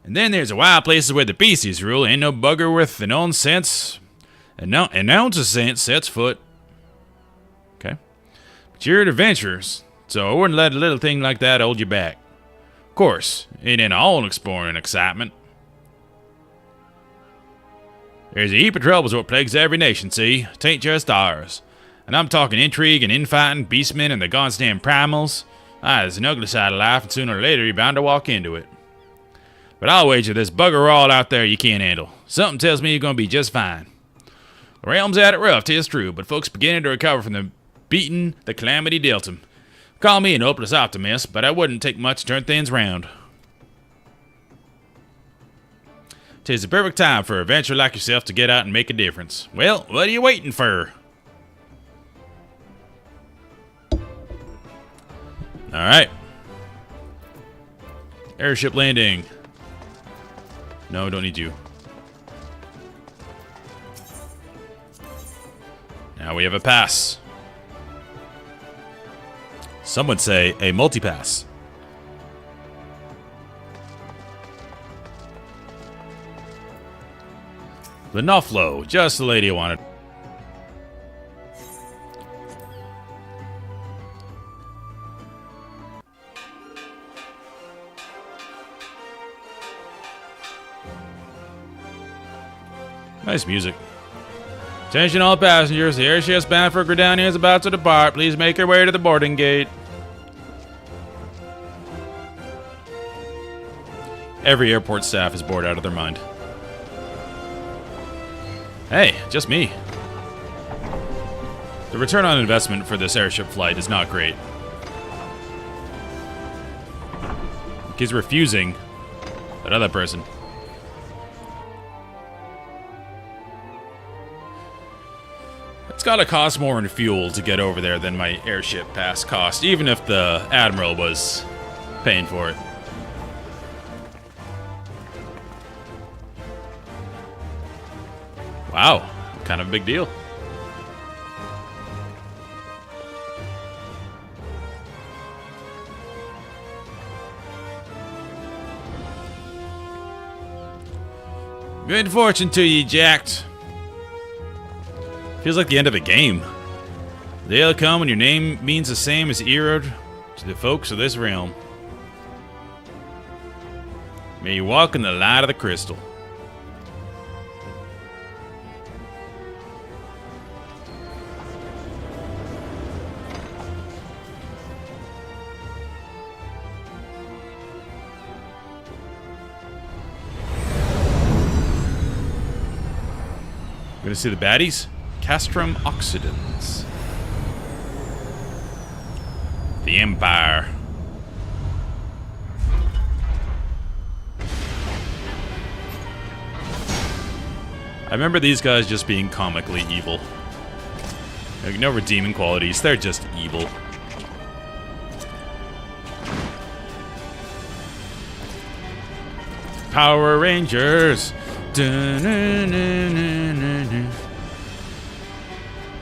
And then there's the wild places where the beasties rule. Ain't no bugger worth an ounce sense. An ounce of sense sets foot. Okay. But you're adventurers, so I wouldn't let a little thing like that hold you back. Of course, it ain't all exploring and excitement. There's a heap of troubles what plagues every nation, see? Tain't just ours. And I'm talking intrigue and infighting, beastmen and the goddamn primals. There's an ugly side of life, and sooner or later you're bound to walk into it. But I'll wager there's bugger all out there you can't handle. Something tells me you're gonna be just fine. The realm's at it rough, 'tis true, but folks beginning to recover from the beating the calamity dealt 'em. Call me an hopeless optimist, but I wouldn't take much to turn things round. 'Tis the perfect time for a venture like yourself to get out and make a difference. Well, what are you waiting for? Alright. Airship landing. No, don't need you. Now we have a pass. Some would say a multi-pass. Lenoflo, just the lady I wanted. Nice music. Attention all passengers, the airship bound for Gridania is about to depart. Please make your way to the boarding gate. Every airport staff is bored out of their mind. Hey, just me. The return on investment for this airship flight is not great. He's refusing that other person. It's gotta cost more in fuel to get over there than my airship pass cost, even if the Admiral was paying for it. Wow, kind of a big deal. Good fortune to ye, Jacked. Feels like the end of a game. The day will come when your name means the same as Eorzea to the folks of this realm. May you walk in the light of the crystal. Gonna see the baddies? Castrum Oxidans. The Empire. I remember these guys just being comically evil. Like, no redeeming qualities, they're just evil. Power Rangers! Dun-dun-dun-dun-dun-dun.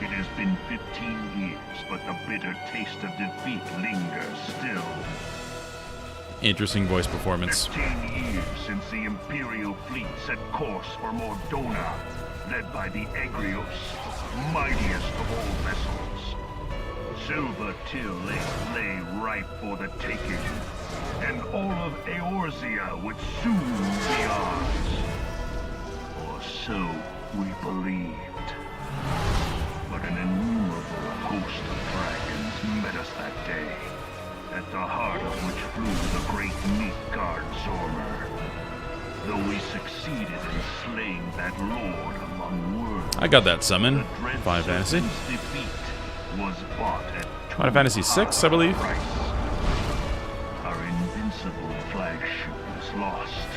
It has been 15 years, but the bitter taste of defeat lingers still. Interesting voice performance. 15 years since the Imperial fleet set course for Mordona, led by the Egrios, mightiest of all vessels. Silver Till lay ripe for the taking, and all of Eorzea would soon be ours. Or so we believed. But an innumerable host of dragons met us that day, at the heart of which flew the great meat guard Zormer. Though we succeeded in slaying that lord among worlds, I got that summon. Final Fantasy. defeat was bought at Final Fantasy 6, I believe. price. Our invincible flagship was lost,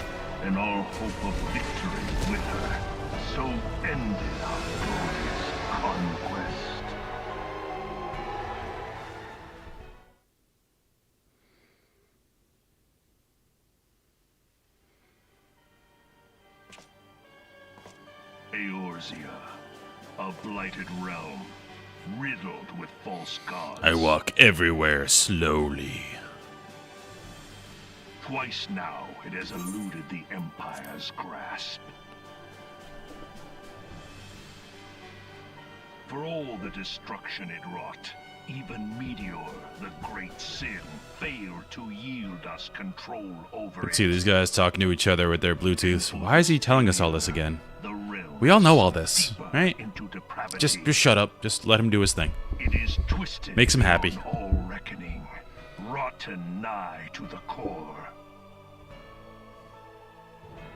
and all hope of victory with her. So ended our glorious conquest. Eorzea, a blighted realm, riddled with false gods. I walk everywhere slowly. Twice now it has eluded the Empire's grasp. For all the destruction it wrought, even Meteor, the great sin, failed to yield us control over Let's see these guys talking to each other with their Bluetooths. Why is he telling us all this again? We all know all this, right? Just shut up. Just let him do his thing. It is twisted. Makes him happy. All reckoning, rotten nigh to the core.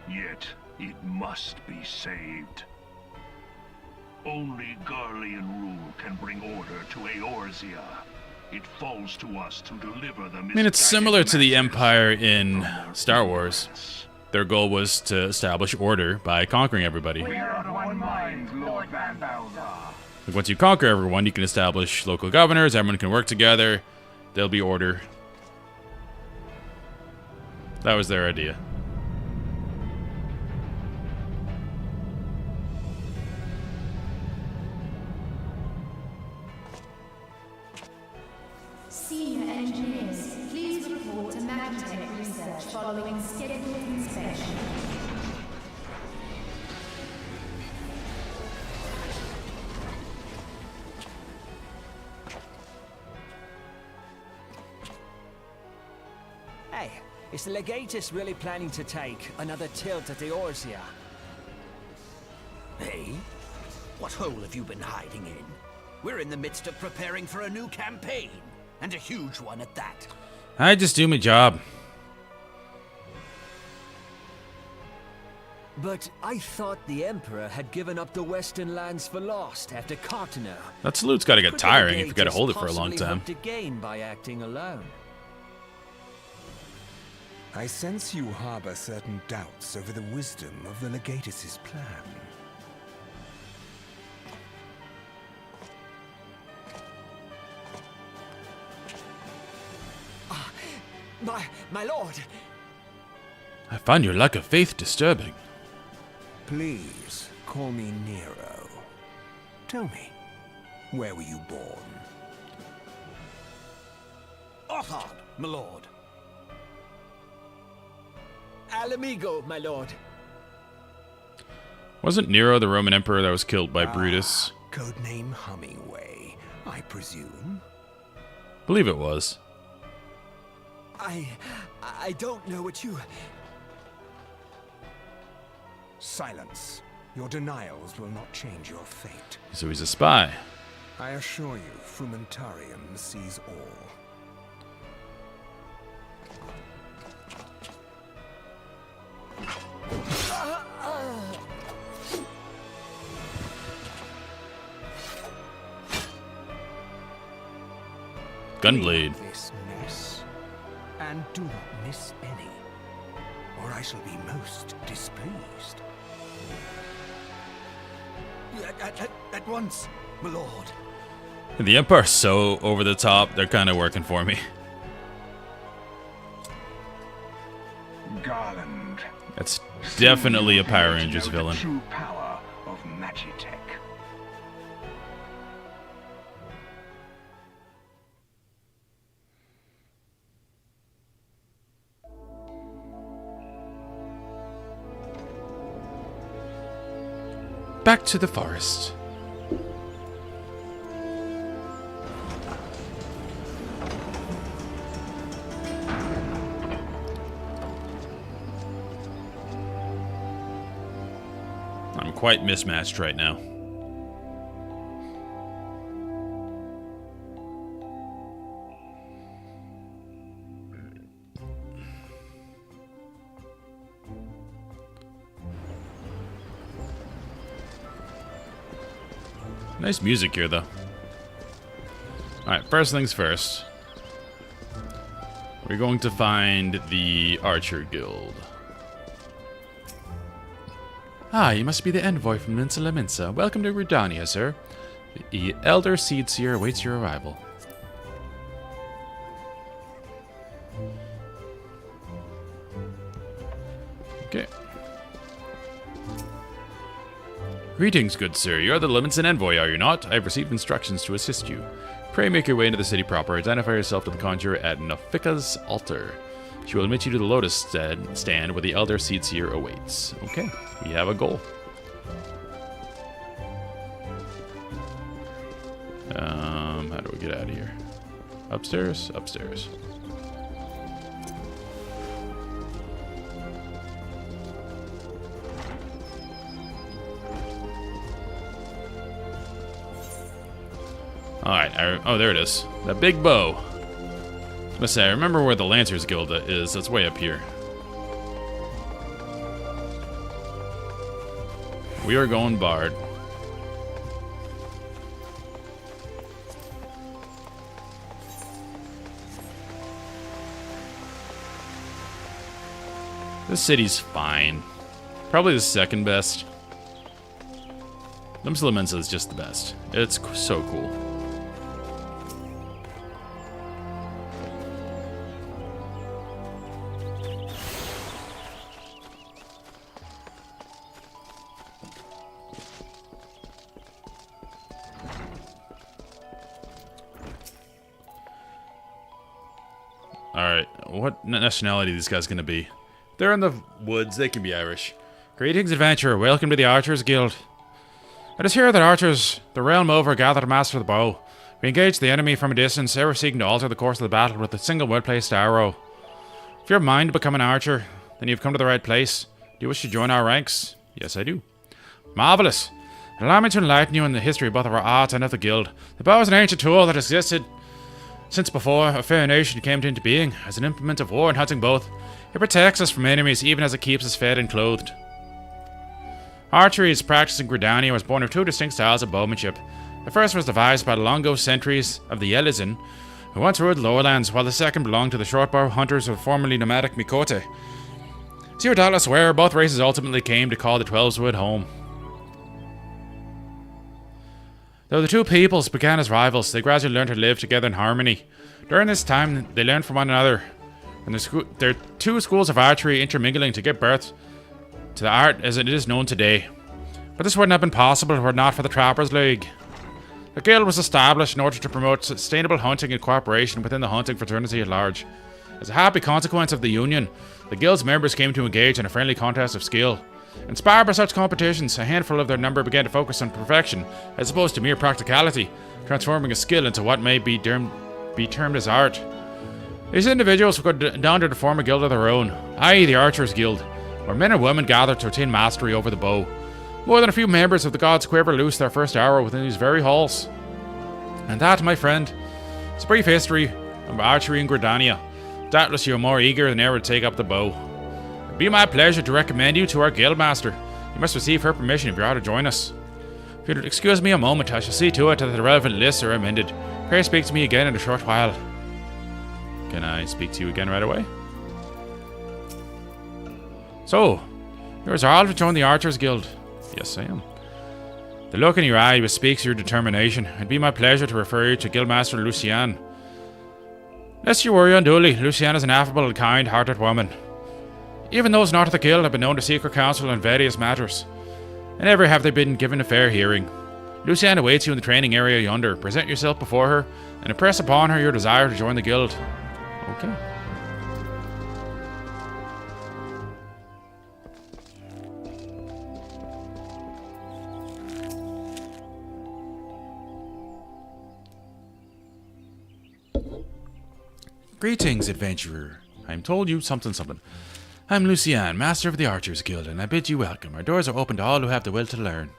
Yet it must be saved. Only Garlean rule can bring order to Eorzea. It falls to us to deliver the I mean, it's similar to the Empire in Star Wars. Their goal was to establish order by conquering everybody. We are of one mind, Lord Van Balzar. Like once you conquer everyone, you can establish local governors, everyone can work together, there'll be order. That was their idea. Senior engineers, please report to Magitech research following scheduled inspection. Hey, is the Legatus really planning to take another tilt at the Eorzea? Hey? What hole have you been hiding in? We're in the midst of preparing for a new campaign, and a huge one at that. I just do my job. But I thought the Emperor had given up the Western lands for lost after Carteneau. That salute's gotta get tiring if you gotta hold it for a long time. To gain by acting alone. I sense you harbor certain doubts over the wisdom of the Legatus' plan. My lord! I find your lack of faith disturbing. Please, call me Nero. Tell me, where were you born? Othard, my lord. Alamigo, my lord. Wasn't Nero the Roman emperor that was killed by Brutus? Codename Hummingway, I presume. Believe it was. I don't know what you... Silence. Your denials will not change your fate. So he's a spy. I assure you, Frumentarium sees all. Gunblade. This mess, and do not miss any, or I shall be most displeased. At once, my lord. The Empire's so over the top, they're kind of working for me. Garland. That's definitely a Power Rangers villain. The true power of Magitech. Back to the forest. I'm quite mismatched right now. Nice music here, though. Alright, first things first. We're going to find the Archer Guild. Ah, you must be the envoy from Minsa La Minsa. Welcome to Rudania, sir. The Elder Seed Seer awaits your arrival. Okay. Greetings, good sir. You are the Levinson envoy, are you not? I have received instructions to assist you. Pray make your way into the city proper. Identify yourself to the conjurer at Nafika's altar. She will admit you to the Lotus stand where the Elder Seed Seer awaits. Okay, we have a goal. How do we get out of here? Upstairs? Upstairs. Alright, oh, there it is. That big bow. I was gonna say, I remember where the Lancers Guild is. That's way up here. We are going Bard. This city's fine. Probably the second best. Limsa is just the best. It's so cool. Alright, what nationality are these guys gonna be? They're in the woods, they can be Irish. Greetings, adventurer. Welcome to the Archers Guild. It is here that archers the realm over gather to master the bow. We engage the enemy from a distance, ever seeking to alter the course of the battle with a single well-placed arrow. If you have mind to become an archer, then you've come to the right place. Do you wish to join our ranks? Yes, I do. Marvelous. Allow me to enlighten you in the history both of our art and of the guild. The bow is an ancient tool that existed since before a fair nation came into being, as an implement of war and hunting both. It protects us from enemies even as it keeps us fed and clothed. Archery is practiced in Gridania was born of two distinct styles of bowmanship. The first was devised by the long-ago centuries of the Elizin, who once ruled the lowlands, while the second belonged to the shortbow hunters of formerly nomadic Mikote. As you are doubtless aware, both races ultimately came to call the Twelveswood home. Though the two peoples began as rivals, they gradually learned to live together in harmony. During this time, they learned from one another, and their two schools of archery intermingling to give birth to the art as it is known today. But this wouldn't have been possible were it not for the Trappers League. The guild was established in order to promote sustainable hunting and cooperation within the hunting fraternity at large. As a happy consequence of the union, the guild's members came to engage in a friendly contest of skill. Inspired by such competitions, a handful of their number began to focus on perfection, as opposed to mere practicality, transforming a skill into what may be termed as art. These individuals would go down to form a guild of their own, i.e. the Archers Guild, where men and women gathered to attain mastery over the bow. More than a few members of the gods quiver loose their first arrow within these very halls. And that, my friend, is a brief history of archery in Gridania. Doubtless you are more eager than ever to take up the bow. It'd be my pleasure to recommend you to our guildmaster. You must receive her permission if you are to join us. If you'll excuse me a moment, I shall see to it that the relevant lists are amended. Pray speak to me again in a short while. Can I speak to you again right away? So, you're resolved to join the Archers Guild. Yes, I am. The look in your eye bespeaks your determination. It'd be my pleasure to refer you to Guildmaster Lucienne. Lest you worry unduly, Lucienne is an affable and kind-hearted woman. Even those not of the guild have been known to seek her counsel on various matters, and never have they been given a fair hearing. Lucienne awaits you in the training area yonder. Present yourself before her, and impress upon her your desire to join the guild. Okay. Greetings, adventurer. I'm told you something. I'm Lucienne, master of the Archers Guild, and I bid you welcome. Our doors are open to all who have the will to learn.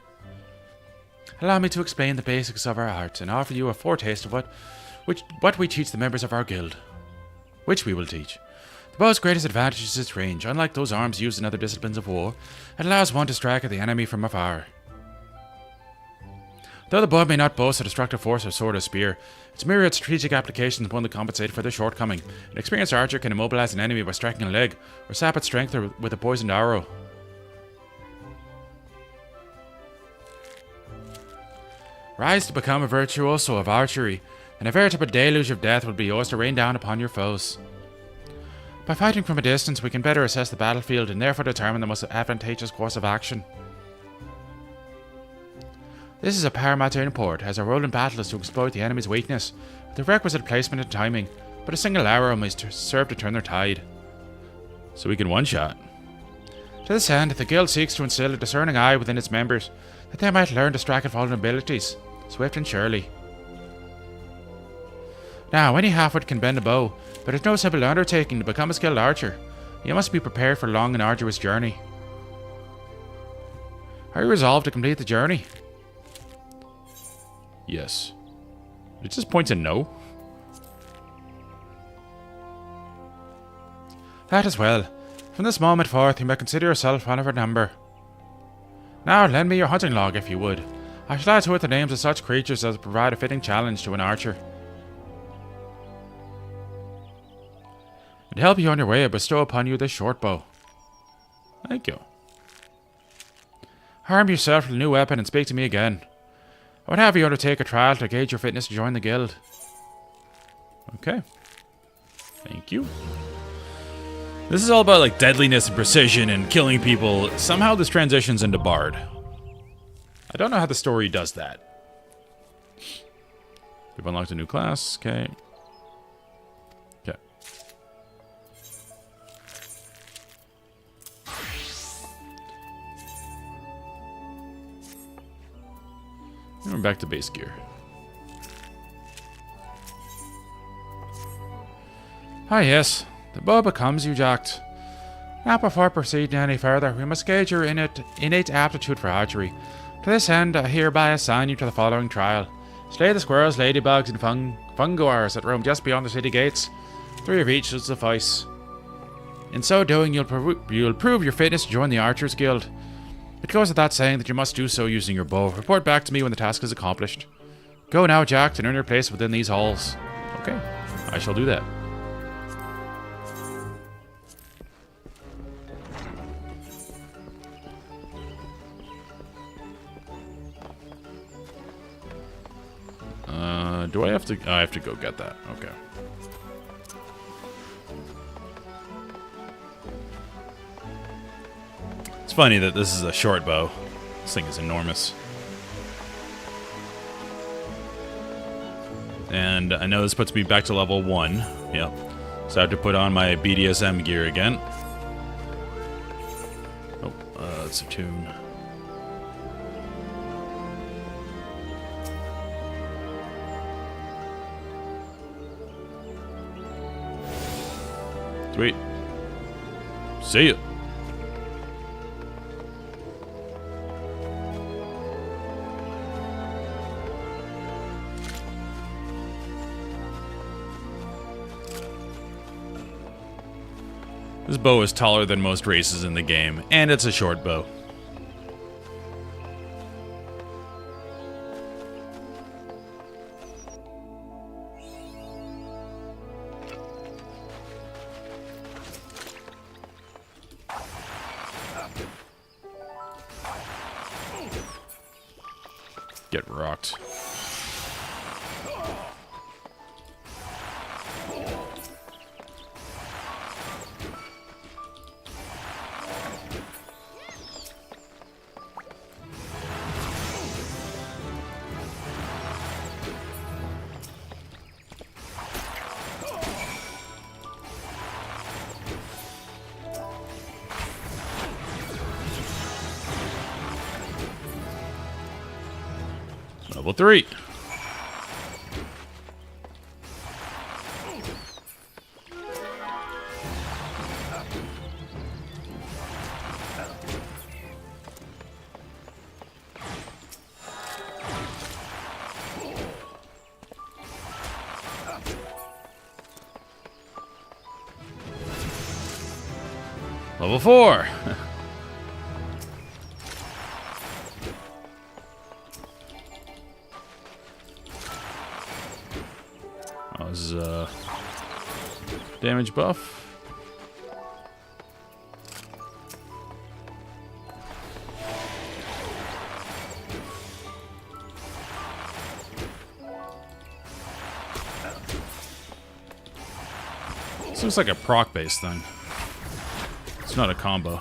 Allow me to explain the basics of our art and offer you a foretaste of what we teach the members of our guild. Which we will teach. The bow's greatest advantage is its range. Unlike those arms used in other disciplines of war, it allows one to strike at the enemy from afar. Though the bow may not boast a destructive force or sword or spear, its myriad strategic applications is one that compensate for their shortcoming. An experienced archer can immobilize an enemy by striking a leg, or sap its strength with a poisoned arrow. Rise to become a virtuoso of archery, and a veritable deluge of death will be yours to rain down upon your foes. By fighting from a distance, we can better assess the battlefield and therefore determine the most advantageous course of action. This is of paramount import, as our role in battle is to exploit the enemy's weakness, with the requisite placement and timing, but a single arrow may serve to turn their tide. So we can one-shot. To this end, the guild seeks to instill a discerning eye within its members, that they might learn to strike at vulnerabilities, swift and surely. Now, any half-wit can bend a bow, but it's no simple undertaking to become a skilled archer. You must be prepared for a long and arduous journey. Are you resolved to complete the journey? Yes. It just points a no. That is well. From this moment forth, you may consider yourself one of our number. Now, lend me your hunting log, if you would. I shall add to it the names of such creatures as provide a fitting challenge to an archer. And to help you on your way, I bestow upon you this short bow. Thank you. Arm yourself with a new weapon and speak to me again. I would have you undertake a trial to gauge your fitness to join the guild. Okay. Thank you. This is all about like deadliness and precision and killing people. Somehow this transitions into Bard. I don't know how the story does that. We've unlocked a new class. Okay. Okay. And we're back to base gear. Ah yes, the bow becomes you, Jacked. Now before proceeding any further, we must gauge your innate aptitude for archery. To this end, I hereby assign you to the following trial. Slay the squirrels, ladybugs, and fungoirs that roam just beyond the city gates. 3 of each should suffice. In so doing, you'll prove your fitness to join the Archers Guild. It goes without saying that you must do so using your bow. Report back to me when the task is accomplished. Go now, Jack, and earn your place within these halls. Okay, I shall do that. Do I have to? I have to go get that. Okay. It's funny that this is a short bow. This thing is enormous. And I know this puts me back to level 1. Yep. So I have to put on my BDSM gear again. Oh, let's attune. Sweet. See ya. This bow is taller than most races in the game, and it's a short bow. Get rocked. Level 3. Level 4. Damage buff. This looks like a proc-based thing. It's not a combo.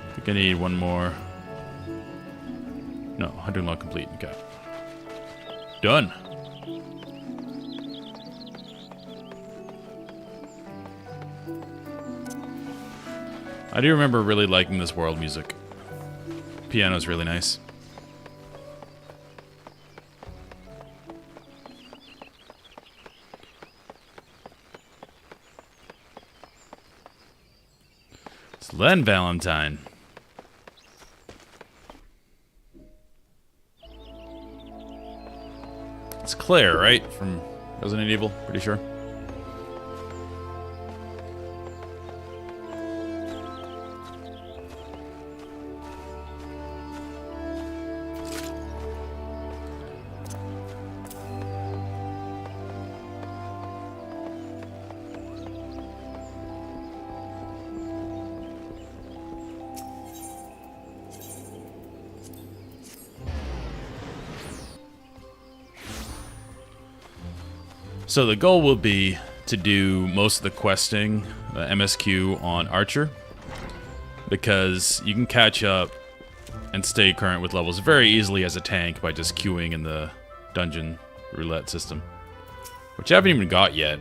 I think I need one more. No, hunting log complete. Okay. Done. I do remember really liking this world music. Piano's really nice. It's Len Valentine. It's Claire, right? From Resident Evil, pretty sure. So the goal will be to do most of the questing, MSQ on Archer, because you can catch up and stay current with levels very easily as a tank by just queuing in the dungeon roulette system, which I haven't even got yet.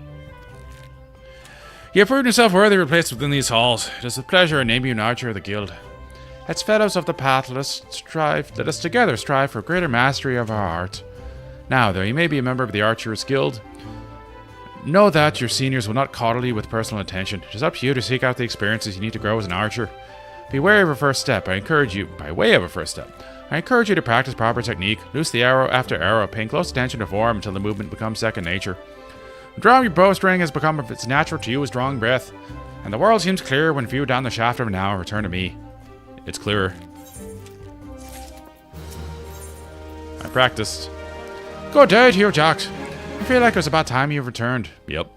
You have proven yourself worthy of a place within these halls. It is with pleasure I name you an Archer of the Guild. As fellows of the path, let us together strive for greater mastery of our art. Now, though you may be a member of the Archers Guild, know that your seniors will not coddle you with personal attention. It is up to you to seek out the experiences you need to grow as an archer. Beware of a first step. I encourage you to practice proper technique. Loose the arrow after arrow, paying close attention to form until the movement becomes second nature. Drawing your bowstring has become as natural to you as drawing breath, and the world seems clearer when viewed down the shaft of an hour. Return to me. It's clearer. I practiced. Good day to you, Jax. I feel like it was about time you've returned. Yep.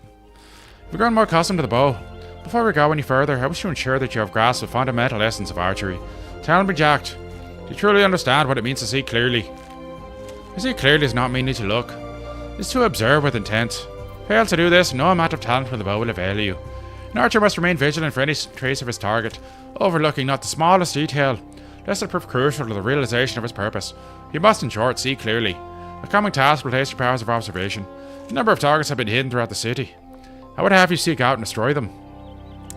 We've grown more accustomed to the bow. Before we go any further, I wish to ensure that you have grasped the fundamental essence of archery. Tell me, Jack, do you truly understand what it means to see clearly? To see clearly does not mean to look. It's to observe with intent. Fail to do this, no amount of talent from the bow will avail you. An archer must remain vigilant for any trace of his target, overlooking not the smallest detail, lest it prove crucial to the realization of his purpose. You must, in short, see clearly. The coming task will test your powers of observation. A number of targets have been hidden throughout the city. I would have you seek out and destroy them.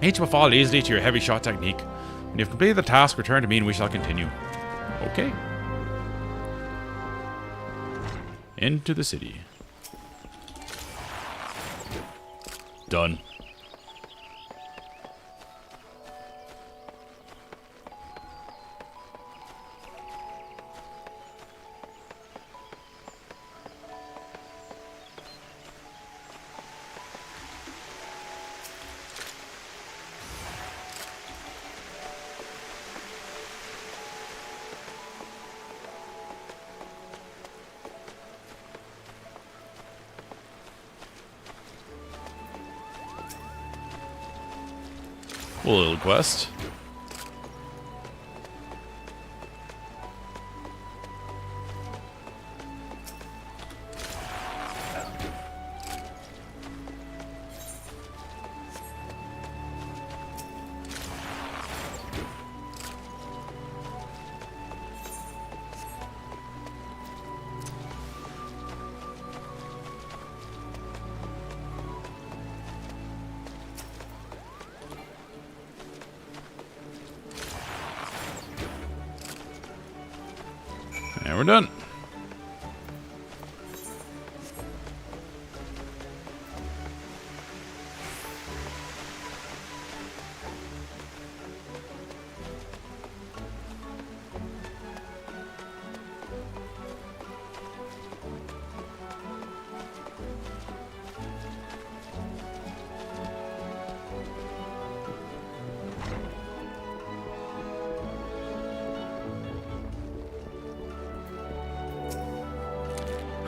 Each will fall easily to your heavy shot technique. When you've completed the task, return to me and we shall continue. Okay. Into the city. Done. A little quest. And we're done.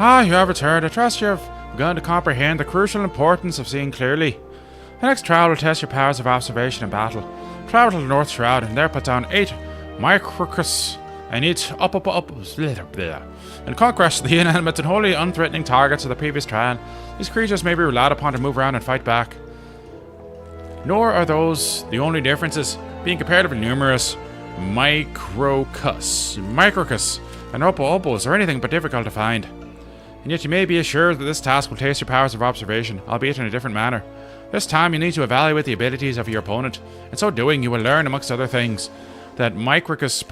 Ah, you have returned. I trust you have begun to comprehend the crucial importance of seeing clearly. The next trial will test your powers of observation in battle. Travel to the North Shroud and there put down 8 microcus and eat up, and conquest the inanimate and wholly unthreatening targets of the previous trial. These creatures may be relied upon to move around and fight back. Nor are those the only differences, being comparatively numerous. Microcus, and opals are anything but difficult to find. and yet you may be assured that this task will test your powers of observation, albeit in a different manner. This time you need to evaluate the abilities of your opponent. In so doing, you will learn, amongst other things, that Micricus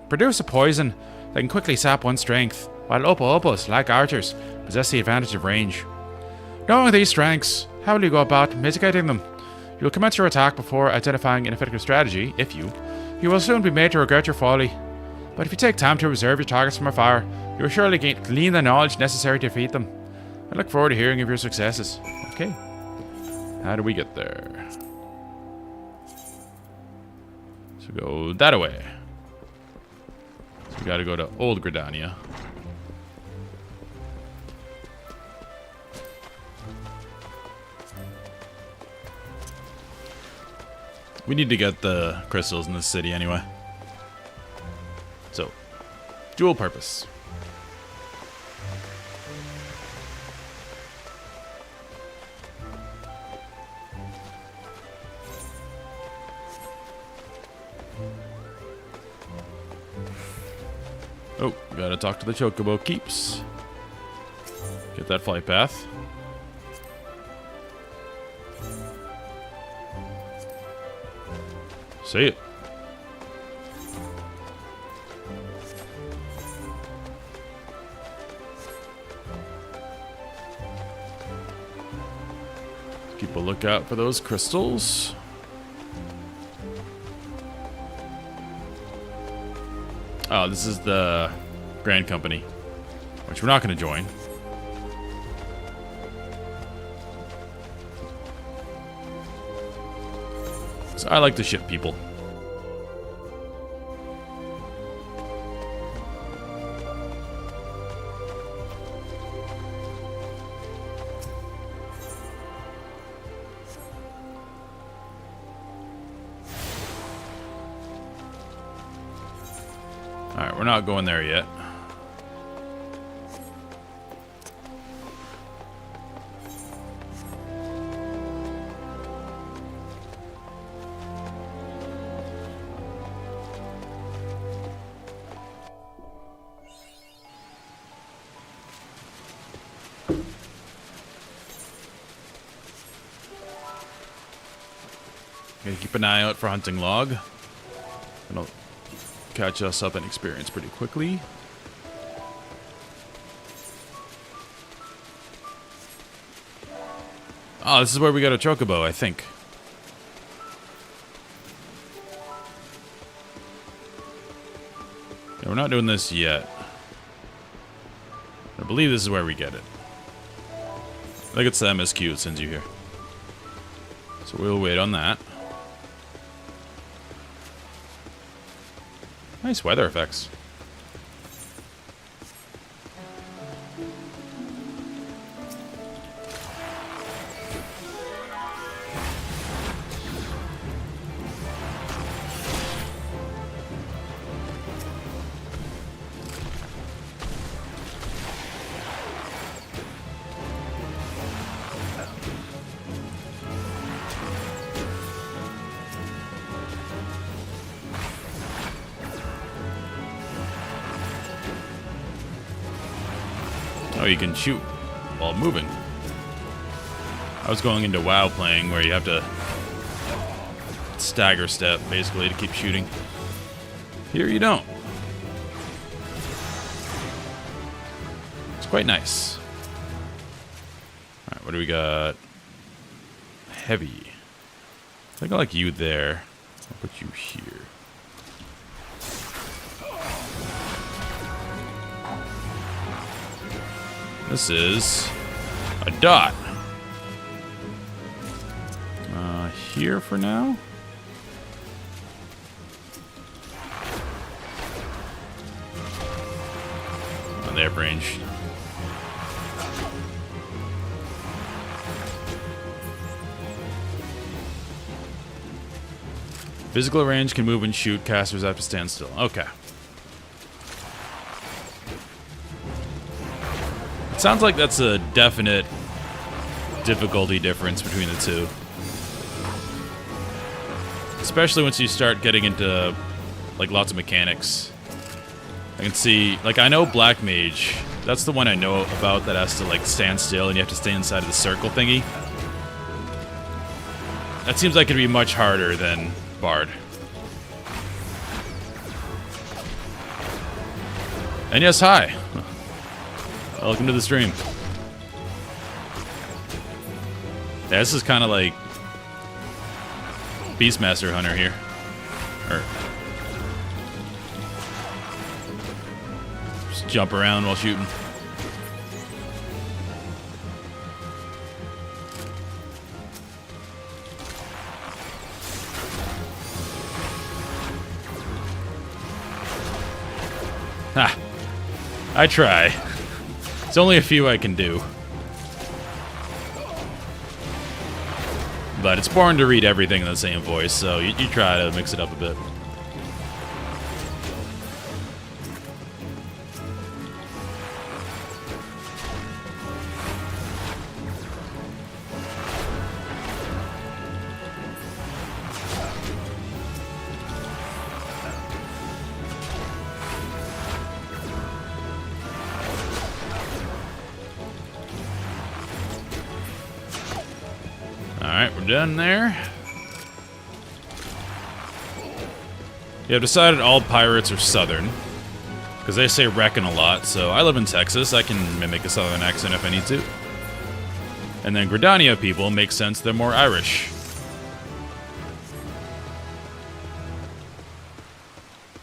produce a poison that can quickly sap one's strength, while Opos, like archers, possess the advantage of range. Knowing these strengths, how will you go about mitigating them? You will commence your attack before identifying an effective strategy. You will soon be made to regret your folly. But if you take time to observe your targets from afar, you will surely glean the knowledge necessary to defeat them. I look forward to hearing of your successes. Okay. How do we get there? So go that way. So we gotta go to Old Gridania. We need to get the crystals in the city anyway. So, dual purpose. Oh, gotta talk to the Chocobo Keeps. Get that flight path. See it. Keep a lookout for those crystals. Oh, this is the Grand Company, which we're not going to join. So I like to ship people. Alright, we're not going there yet. Gotta keep an eye out for hunting log. It'll catch us up in experience pretty quickly. Oh, this is where we got a chocobo, I think. Yeah, we're not doing this yet. I believe this is where we get it. I think it's the MSQ that sends you here. So we'll wait on that. Nice weather effects. Oh, you can shoot while moving. I was going into WoW playing where you have to stagger step, basically, to keep shooting. Here you don't. It's quite nice. Alright, what do we got? Heavy. I think I like you there. I'll put you here. This is a dot. Here for now. Oh, they have range. Physical range can move and shoot. Casters have to stand still. Okay. It sounds like that's a definite difficulty difference between the two. Especially once you start getting into, like, lots of mechanics. I can see, like, I know Black Mage That's the one I know about that has to, like, stand still and you have to stay inside of the circle thingy. That seems like it'd be much harder than Bard. And yes, hi. Welcome to the stream. Yeah, this is kind of like Beastmaster Hunter here. Or just jump around while shooting. Ha! I try. It's only a few I can do. But it's boring to read everything in the same voice, so you try to mix it up a bit. Alright, we're done there. Yeah, I've decided all pirates are southern. Because they say reckon a lot, so I live in Texas. I can mimic a southern accent if I need to. And then Gridania people make sense, they're more Irish.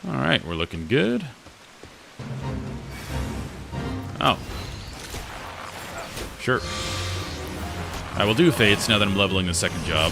Alright, we're looking good. Oh. Sure. I will do Fates now that I'm leveling the second job.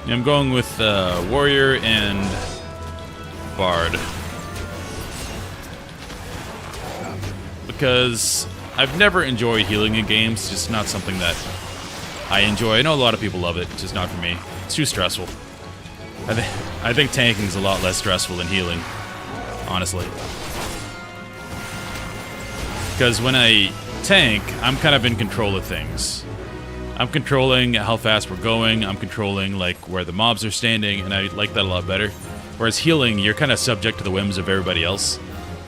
I'm going with Warrior and Bard. Because I've never enjoyed healing in games, just not something that I enjoy. I know a lot of people love it, just not for me. It's too stressful. I think tanking is a lot less stressful than healing, honestly. Because when I tank, I'm kind of in control of things. I'm controlling how fast we're going, I'm controlling like where the mobs are standing, and I like that a lot better. Whereas healing, you're kind of subject to the whims of everybody else.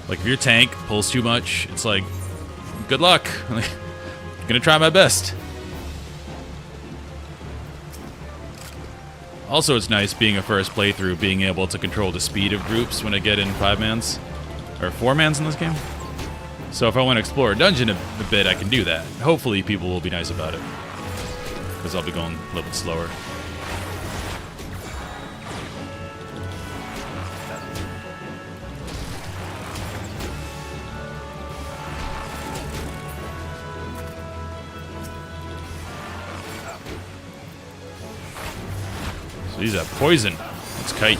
Like if your tank pulls too much, it's like, good luck. I'm gonna try my best. Also, it's nice being a first playthrough, being able to control the speed of groups when I get in 5-mans. Or 4-mans in this game. So if I want to explore a dungeon a bit, I can do that. Hopefully people will be nice about it. Because I'll be going a little bit slower. So he's a poison. Let's kite.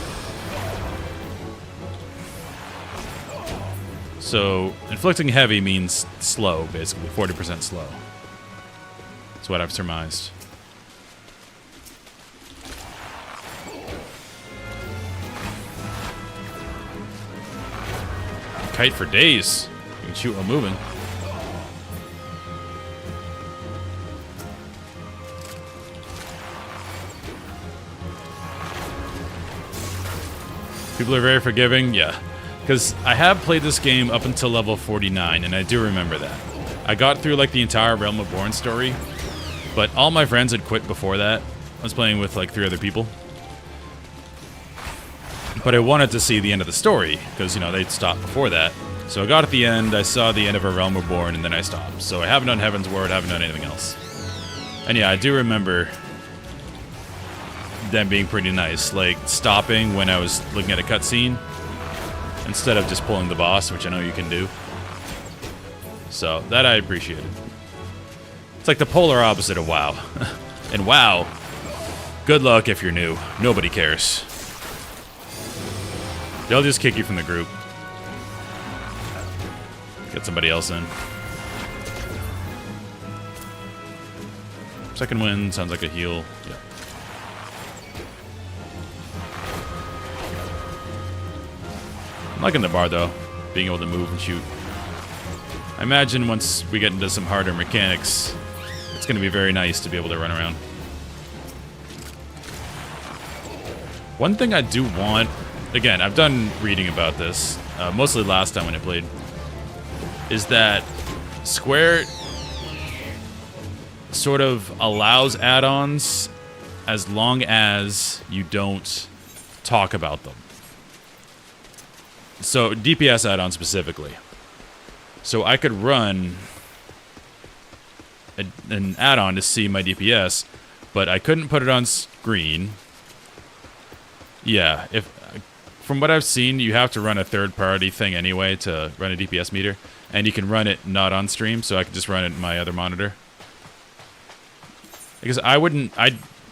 So inflicting heavy means slow, basically 40% slow. That's what I've surmised. Kite for days. You can shoot while moving. People are very forgiving, yeah. Because I have played this game up until level 49, and I do remember that. I got through like the entire Realm of Born story, but all my friends had quit before that. I was playing with like 3 other people. But I wanted to see the end of the story, because, you know, they'd stopped before that. So I got at the end, I saw the end of A Realm Reborn, and then I stopped. So I haven't done Heaven's Word, I haven't done anything else. And yeah, I do remember them being pretty nice, like stopping when I was looking at a cutscene, instead of just pulling the boss, which I know you can do. So, that I appreciated. It's like the polar opposite of WoW. And WoW, good luck if you're new. Nobody cares. They'll just kick you from the group. Get somebody else in. Second wind sounds like a heal. Yeah. I'm liking the bar though, being able to move and shoot. I imagine once we get into some harder mechanics, it's going to be very nice to be able to run around. One thing I do want, again, I've done reading about this, mostly last time when I played, is that Square sort of allows add-ons as long as you don't talk about them. So, DPS add-ons specifically. So I could run an add-on to see my DPS, but I couldn't put it on screen. Yeah, from what I've seen, you have to run a third-party thing anyway to run a DPS meter, and you can run it not on stream, so I could just run it in my other monitor. Because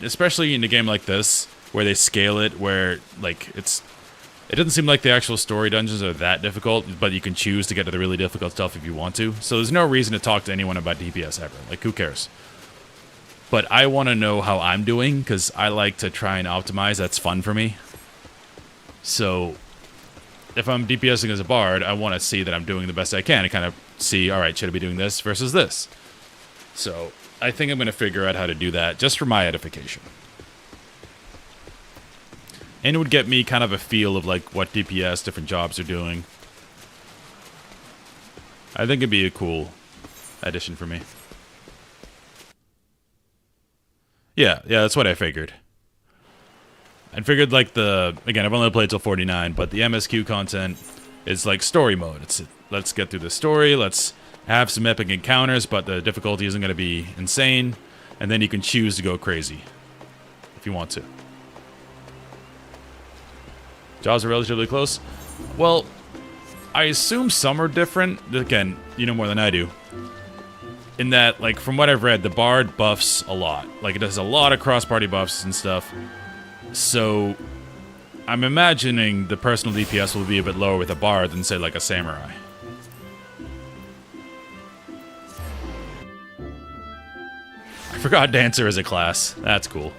especially in a game like this, where they scale it, where like it doesn't seem like the actual story dungeons are that difficult, but you can choose to get to the really difficult stuff if you want to. So there's no reason to talk to anyone about DPS ever. Like, who cares? But I want to know how I'm doing, because I like to try and optimize. That's fun for me. So if I'm DPSing as a bard, I want to see that I'm doing the best I can and kind of see, alright, should I be doing this versus this? So I think I'm going to figure out how to do that just for my edification. And it would get me kind of a feel of like what DPS different jobs are doing. I think it'd be a cool addition for me. Yeah, that's what I figured. I figured like again, I've only played till 49, but the MSQ content is like story mode. It's let's get through the story, let's have some epic encounters, but the difficulty isn't going to be insane, and then you can choose to go crazy if you want to. Jaws are relatively close. Well, I assume some are different. Again, you know more than I do. In that, like, from what I've read, the bard buffs a lot. Like, it does a lot of cross-party buffs and stuff. So, I'm imagining the personal DPS will be a bit lower with a bard than, say, like a samurai. I forgot Dancer as a class. That's cool.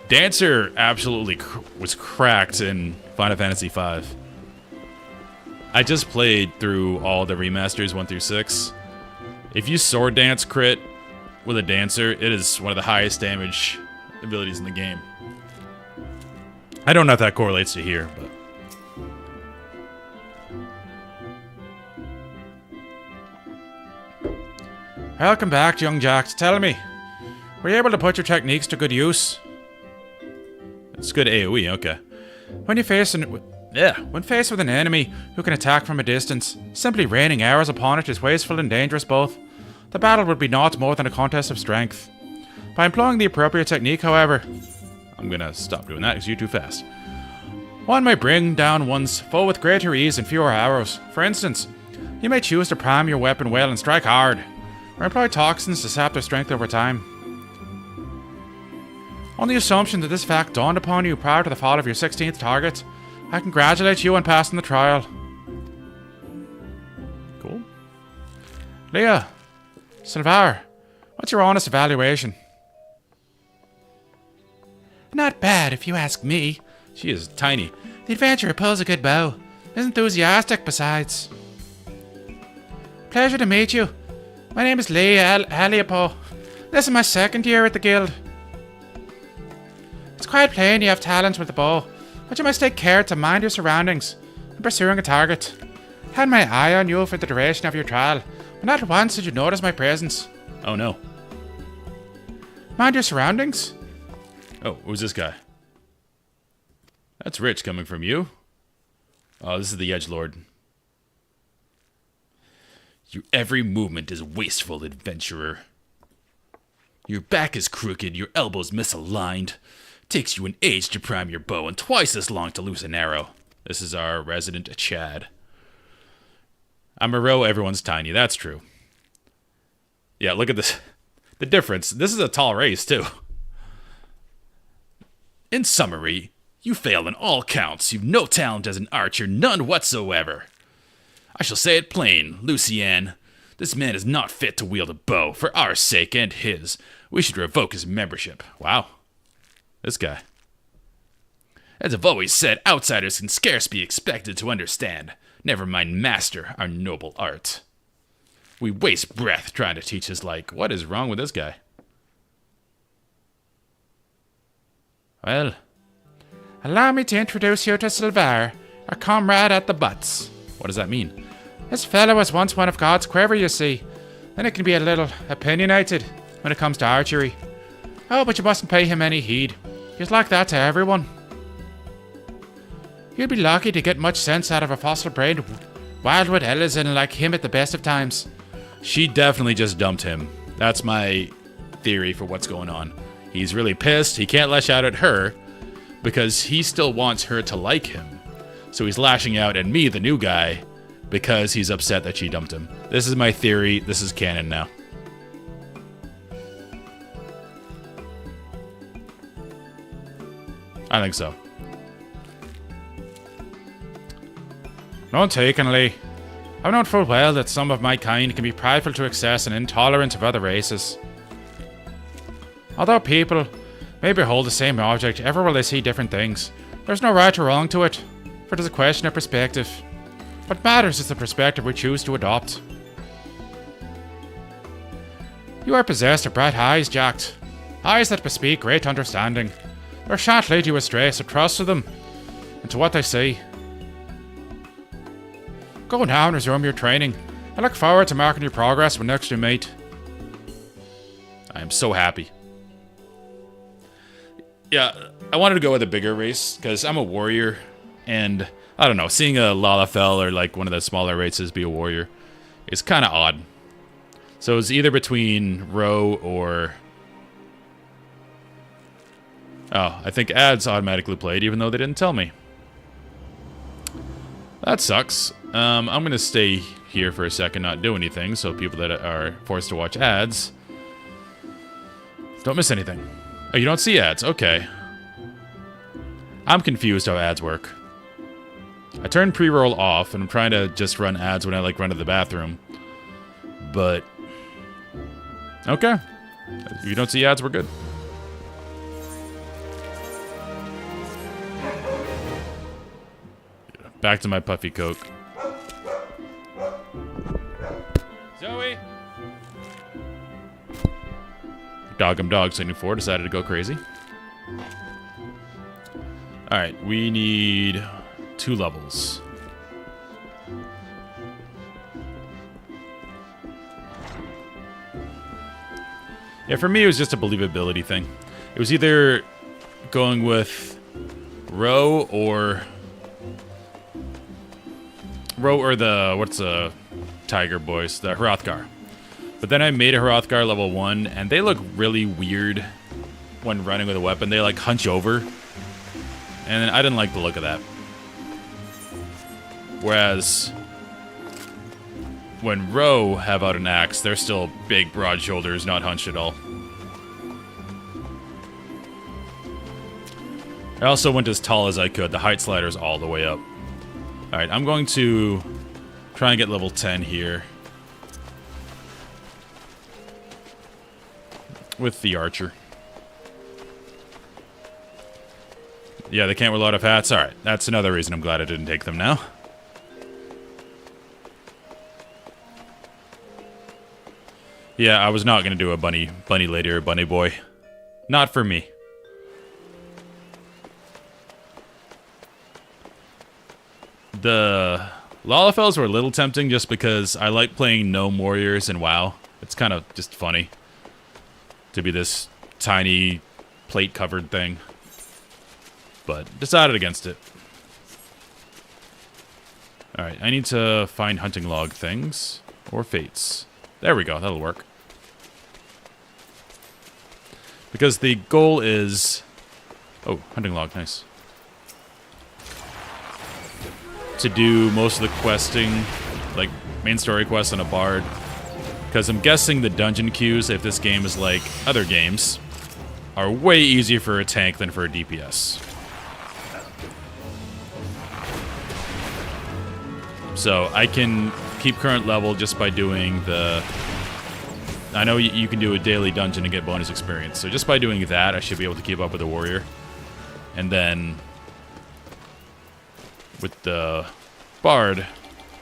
Dancer absolutely was cracked in Final Fantasy V. I just played through all the remasters 1 through 6. If you sword dance crit with a Dancer, it is one of the highest damage abilities in the game. I don't know if that correlates to here, but... Welcome back, young Jacks. Tell me, were you able to put your techniques to good use? It's good AoE, okay. When faced with an enemy who can attack from a distance, simply raining arrows upon it is wasteful and dangerous both. The battle would be naught more than a contest of strength. By employing the appropriate technique, however... I'm gonna stop doing that because you're too fast. One may bring down one's foe with greater ease and fewer arrows. For instance, you may choose to prime your weapon well and strike hard, or employ toxins to sap their strength over time. On the assumption that this fact dawned upon you prior to the fall of your 16th target, I congratulate you on passing the trial. Cool. Leah, Silvar, what's your honest evaluation? Not bad, if you ask me. She is tiny. The adventurer pulls a good bow. Is enthusiastic, besides. Pleasure to meet you. My name is Leah Aliapo. This is my second year at the guild. It's quite plain you have talents with the bow, but you must take care to mind your surroundings when pursuing a target. I had my eye on you for the duration of your trial, but not once did you notice my presence. Oh no. Mind your surroundings? Oh, who's this guy? That's rich coming from you. Oh, this is the Edgelord. Your every movement is wasteful, adventurer. Your back is crooked, your elbows misaligned. Takes you an age to prime your bow and twice as long to loose an arrow. This is our resident Chad. I'm a row, everyone's tiny. That's true. Yeah, look at this. The difference. This is a tall race, too. In summary, you fail in all counts. You've no talent as an archer, none whatsoever. I shall say it plain, Lucienne. This man is not fit to wield a bow. For our sake and his, we should revoke his membership. Wow. This guy. As I've always said, outsiders can scarce be expected to understand. Never mind master our noble art. We waste breath trying to teach his like. What is wrong with this guy? Well, allow me to introduce you to Silver, our comrade at the butts. What does that mean? This fellow was once one of God's quiver, you see. Then it can be a little opinionated when it comes to archery. Oh, but you mustn't pay him any heed. He's like that to everyone. You'd be lucky to get much sense out of a fossil-brained wildwood Ellison like him at the best of times. She definitely just dumped him. That's my theory for what's going on. He's really pissed. He can't lash out at her because he still wants her to like him. So he's lashing out at me, the new guy, because he's upset that she dumped him. This is my theory. This is canon now. I think so. None taken, Lee. I've known full well that some of my kind can be prideful to excess and intolerant of other races. Although people may behold the same object, ever will they see different things. There's no right or wrong to it, for it is a question of perspective. What matters is the perspective we choose to adopt. You are possessed of bright eyes, Jack. Eyes that bespeak great understanding. They shan't lead you astray, so trust to them, and to what they say. Go now and resume your training. I look forward to marking your progress when next you meet. I am so happy. Yeah, I wanted to go with a bigger race, because I'm a warrior, and, I don't know, seeing a Lalafell or, like, one of the smaller races be a warrior is kind of odd. So it's either between Roe or... Oh, I think ads automatically played, even though they didn't tell me. That sucks. I'm going to stay here for a second, not do anything, so people that are forced to watch ads don't miss anything. Oh, you don't see ads. Okay. I'm confused how ads work. I turned pre-roll off, and I'm trying to just run ads when I, like, run to the bathroom. But... okay. If you don't see ads, we're good. Back to my puffy coke. Zoe! Dog 74 decided to go crazy. Alright, we need 2 levels. Yeah, for me it was just a believability thing. It was either going with Roe or the, what's the tiger boys? The Hrothgar. But then I made a Hrothgar level 1, and they look really weird when running with a weapon. They, like, hunch over. And I didn't like the look of that. Whereas, when Roe have out an axe, they're still big, broad shoulders, not hunched at all. I also went as tall as I could. The height slider's all the way up. Alright, I'm going to try and get level 10 here. With the archer. Yeah, they can't wear a lot of hats. Alright, that's another reason I'm glad I didn't take them now. Yeah, I was not going to do a bunny lady or bunny boy. Not for me. The Lalafells were a little tempting just because I like playing gnome warriors in WoW. It's kind of just funny to be this tiny plate-covered thing. But decided against it. Alright, I need to find hunting log things. Or fates. There we go, that'll work. Because the goal is... oh, hunting log, nice. To do most of the questing, like main story quests on a bard. Because I'm guessing the dungeon queues, if this game is like other games, are way easier for a tank than for a DPS. So I can keep current level just by doing the... I know you can do a daily dungeon and get bonus experience, so just by doing that, I should be able to keep up with the warrior. And then, with the bard,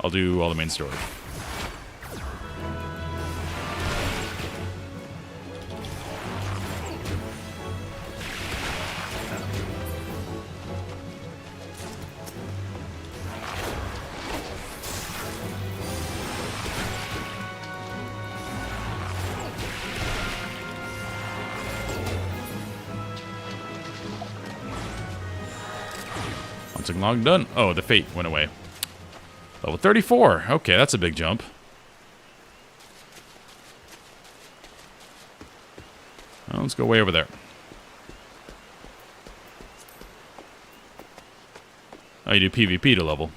I'll do all the main story. Log done. Oh, the fate went away. Level 34. Okay, that's a big jump. Well, let's go way over there. Oh, you do PvP to level.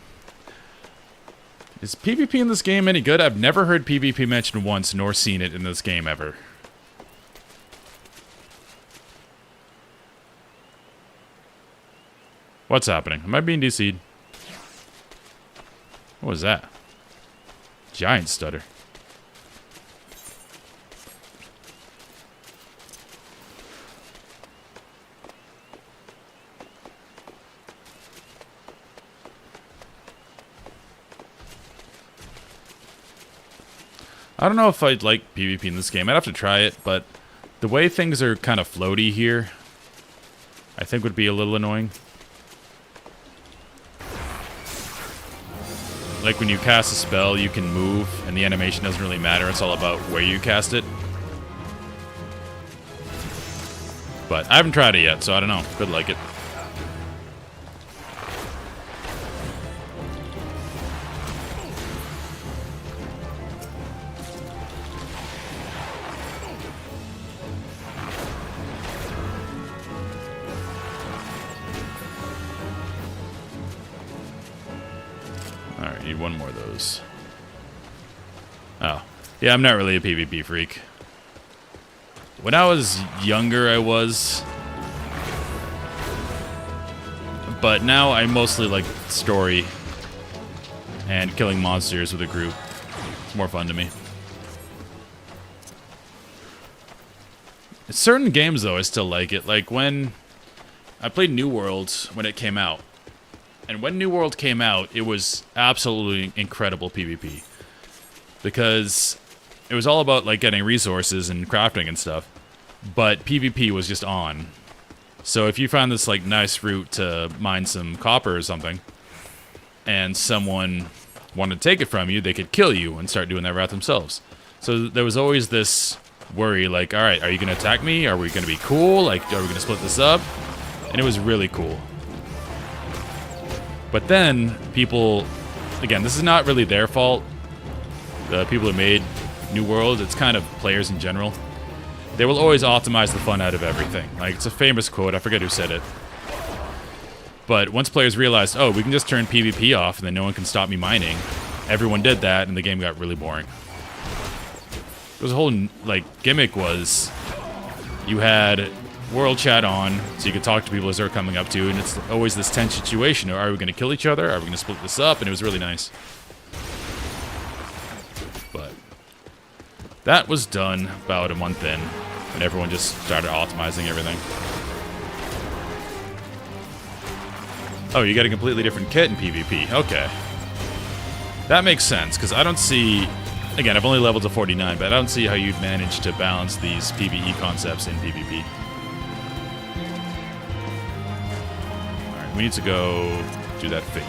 Is PvP in this game any good? I've never heard PvP mentioned once, nor seen it in this game ever. What's happening? Am I being DC'd? What was that? Giant stutter. I don't know if I'd like PvP in this game. I'd have to try it, but the way things are kind of floaty here, I think would be a little annoying. Like when you cast a spell, you can move, and the animation doesn't really matter. It's all about where you cast it. But I haven't tried it yet, so I don't know. Could like it. Alright, need one more of those. Oh. Yeah, I'm not really a PvP freak. When I was younger, I was. But now I mostly like story and killing monsters with a group. It's more fun to me. Certain games, though, I still like it. Like when I played New World when it came out. And when New World came out, it was absolutely incredible PvP. Because it was all about like getting resources and crafting and stuff. But PvP was just on. So if you found this like nice route to mine some copper or something, and someone wanted to take it from you, they could kill you and start doing that route themselves. So there was always this worry, like, alright, are you going to attack me? Are we going to be cool? Like, are we going to split this up? And it was really cool. But then, people, again, this is not really their fault. The people who made New World, it's kind of players in general. They will always optimize the fun out of everything. Like, it's a famous quote, I forget who said it. But once players realized, oh, we can just turn PvP off and then no one can stop me mining, everyone did that and the game got really boring. There was a whole, like, gimmick was, you had world chat on, so you could talk to people as they're coming up to you, and it's always this tense situation. Are we going to kill each other? Are we going to split this up? And it was really nice. But that was done about a month in, and everyone just started optimizing everything. Oh, you got a completely different kit in PvP. Okay. That makes sense, because I don't see... Again, I've only leveled to 49, but I don't see how you'd manage to balance these PvE concepts in PvP. Alright, we need to go do that thing.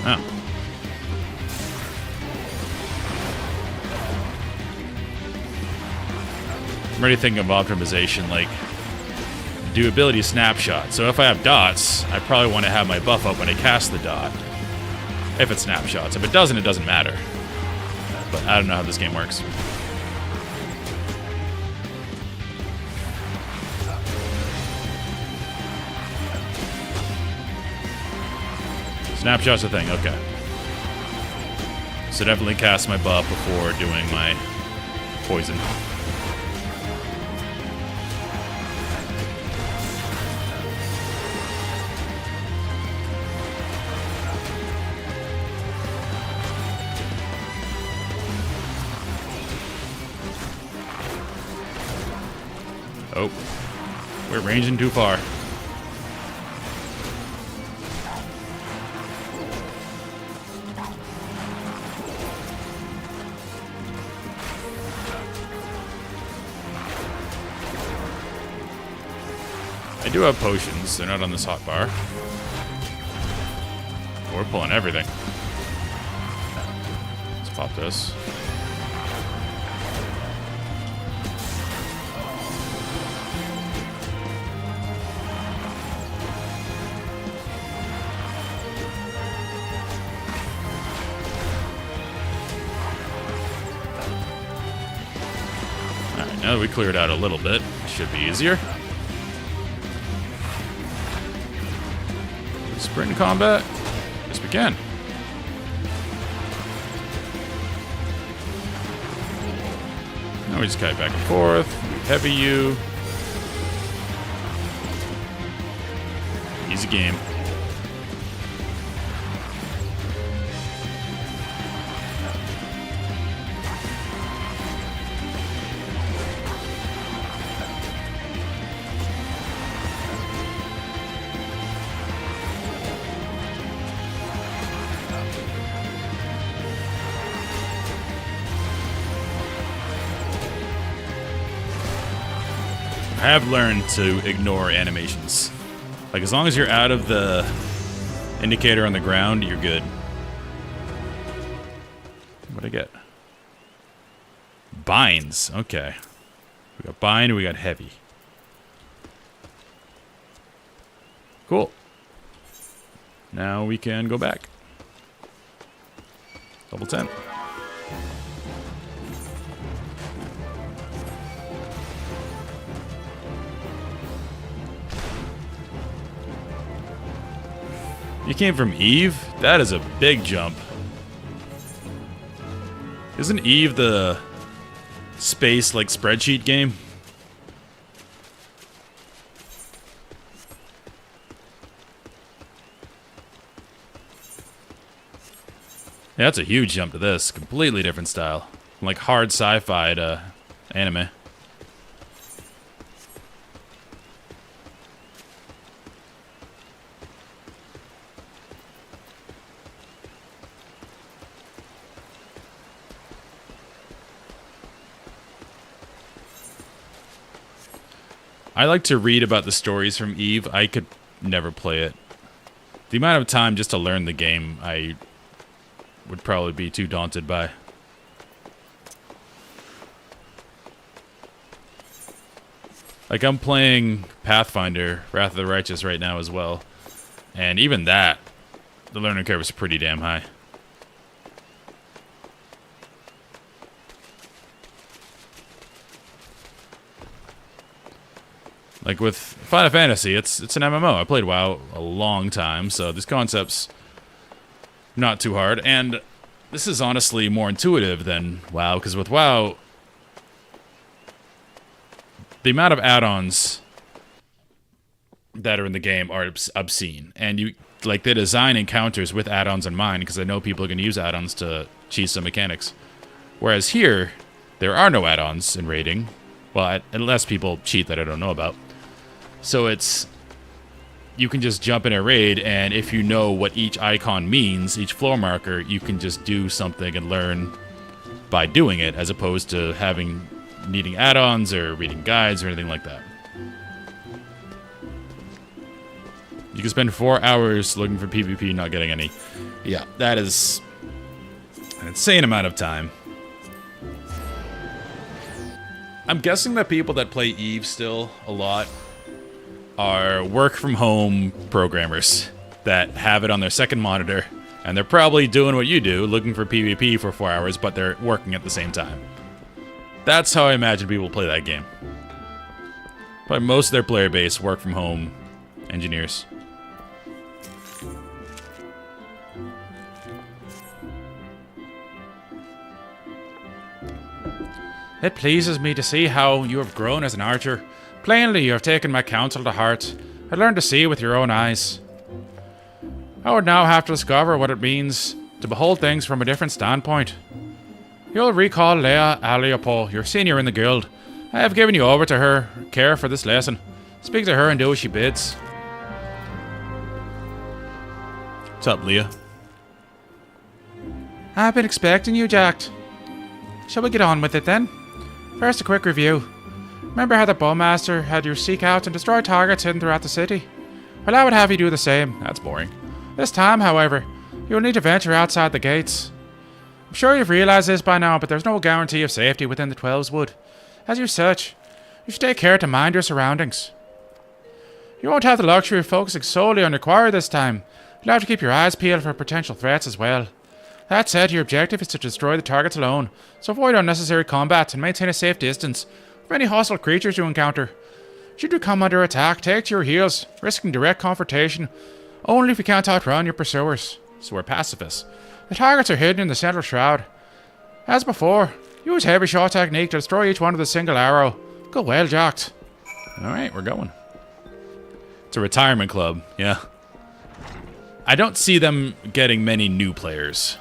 Oh. I'm already thinking of optimization, like do ability snapshot. So if I have dots, I probably want to have my buff up when I cast the dot. If it snapshots. If it doesn't, it doesn't matter. But I don't know how this game works. Snapshot's a thing, okay. So definitely cast my buff before doing my poison. Oh. We're ranging too far. I do have potions. They're not on this hotbar. We're pulling everything. Let's pop this. Alright, now that we cleared out a little bit, it should be easier. Sprint combat? Yes, we can. Now we just kite back and forth. We heavy you. Easy game. I have learned to ignore animations. Like, as long as you're out of the indicator on the ground, you're good. What'd I get? Binds. Okay. We got bind, we got heavy. Cool. Now we can go back. Level 10. You came from Eve? That is a big jump. Isn't Eve the space, like, spreadsheet game? Yeah, that's a huge jump to this. Completely different style. Like hard sci-fi to anime. I like to read about the stories from Eve. I could never play it. The amount of time just to learn the game, I would probably be too daunted by. Like, I'm playing Pathfinder, Wrath of the Righteous right now as well. And even that, the learning curve is pretty damn high. Like with Final Fantasy, it's an MMO. I played WoW a long time, so this concept's not too hard. And this is honestly more intuitive than WoW, because with WoW, the amount of add-ons that are in the game are obscene. And they design encounters with add-ons in mind, because I know people are going to use add-ons to cheat some mechanics. Whereas here, there are no add-ons in raiding. Well, unless people cheat that I don't know about. So you can just jump in a raid, and if you know what each icon means, each floor marker, you can just do something and learn by doing it, as opposed to needing add-ons or reading guides or anything like that. You can spend 4 hours looking for PvP, not getting any. Yeah, that is an insane amount of time. I'm guessing that people that play Eve still a lot are work-from-home programmers that have it on their second monitor, and they're probably doing what you do, looking for PvP for 4 hours, but they're working at the same time. That's how I imagine people play that game. Probably most of their player base work-from-home engineers. It pleases me to see how you have grown as an archer. Plainly, you have taken my counsel to heart and learned to see with your own eyes. I would now have to discover what it means to behold things from a different standpoint. You'll recall Leia Aliapo, your senior in the guild, I have given you over to her care for this lesson. Speak to her and do as she bids. What's up, Leah? I've been expecting you, Jack. Shall we get on with it then? First, a quick review. Remember how the Bowmaster had you seek out and destroy targets hidden throughout the city? Well, I would have you do the same. That's boring. This time, however, you will need to venture outside the gates. I'm sure you've realized this by now, but there's no guarantee of safety within the Twelves Wood. As you search, you should take care to mind your surroundings. You won't have the luxury of focusing solely on your quarry this time. You'll have to keep your eyes peeled for potential threats as well. That said, your objective is to destroy the targets alone, so avoid unnecessary combat and maintain a safe distance from any hostile creatures you encounter. Should you come under attack, take to your heels, risking direct confrontation, only if you can't outrun your pursuers. So we're pacifists. The targets are hidden in the central shroud. As before, use heavy shot technique to destroy each one with a single arrow. Go well, Jacked. Alright, we're going. It's a retirement club, yeah. I don't see them getting many new players.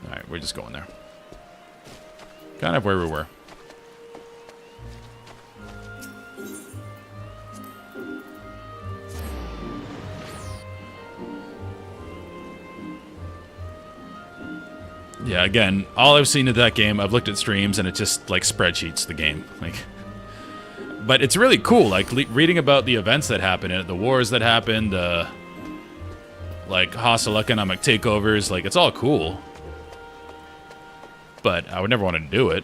Alright, we're just going there. Kind of where we were. Yeah, again, all I've seen of that game, I've looked at streams, and it's just like spreadsheets, the game. But it's really cool, like reading about the events that happened in it, the wars that happened, like hostile economic takeovers, like it's all cool. But I would never want to do it.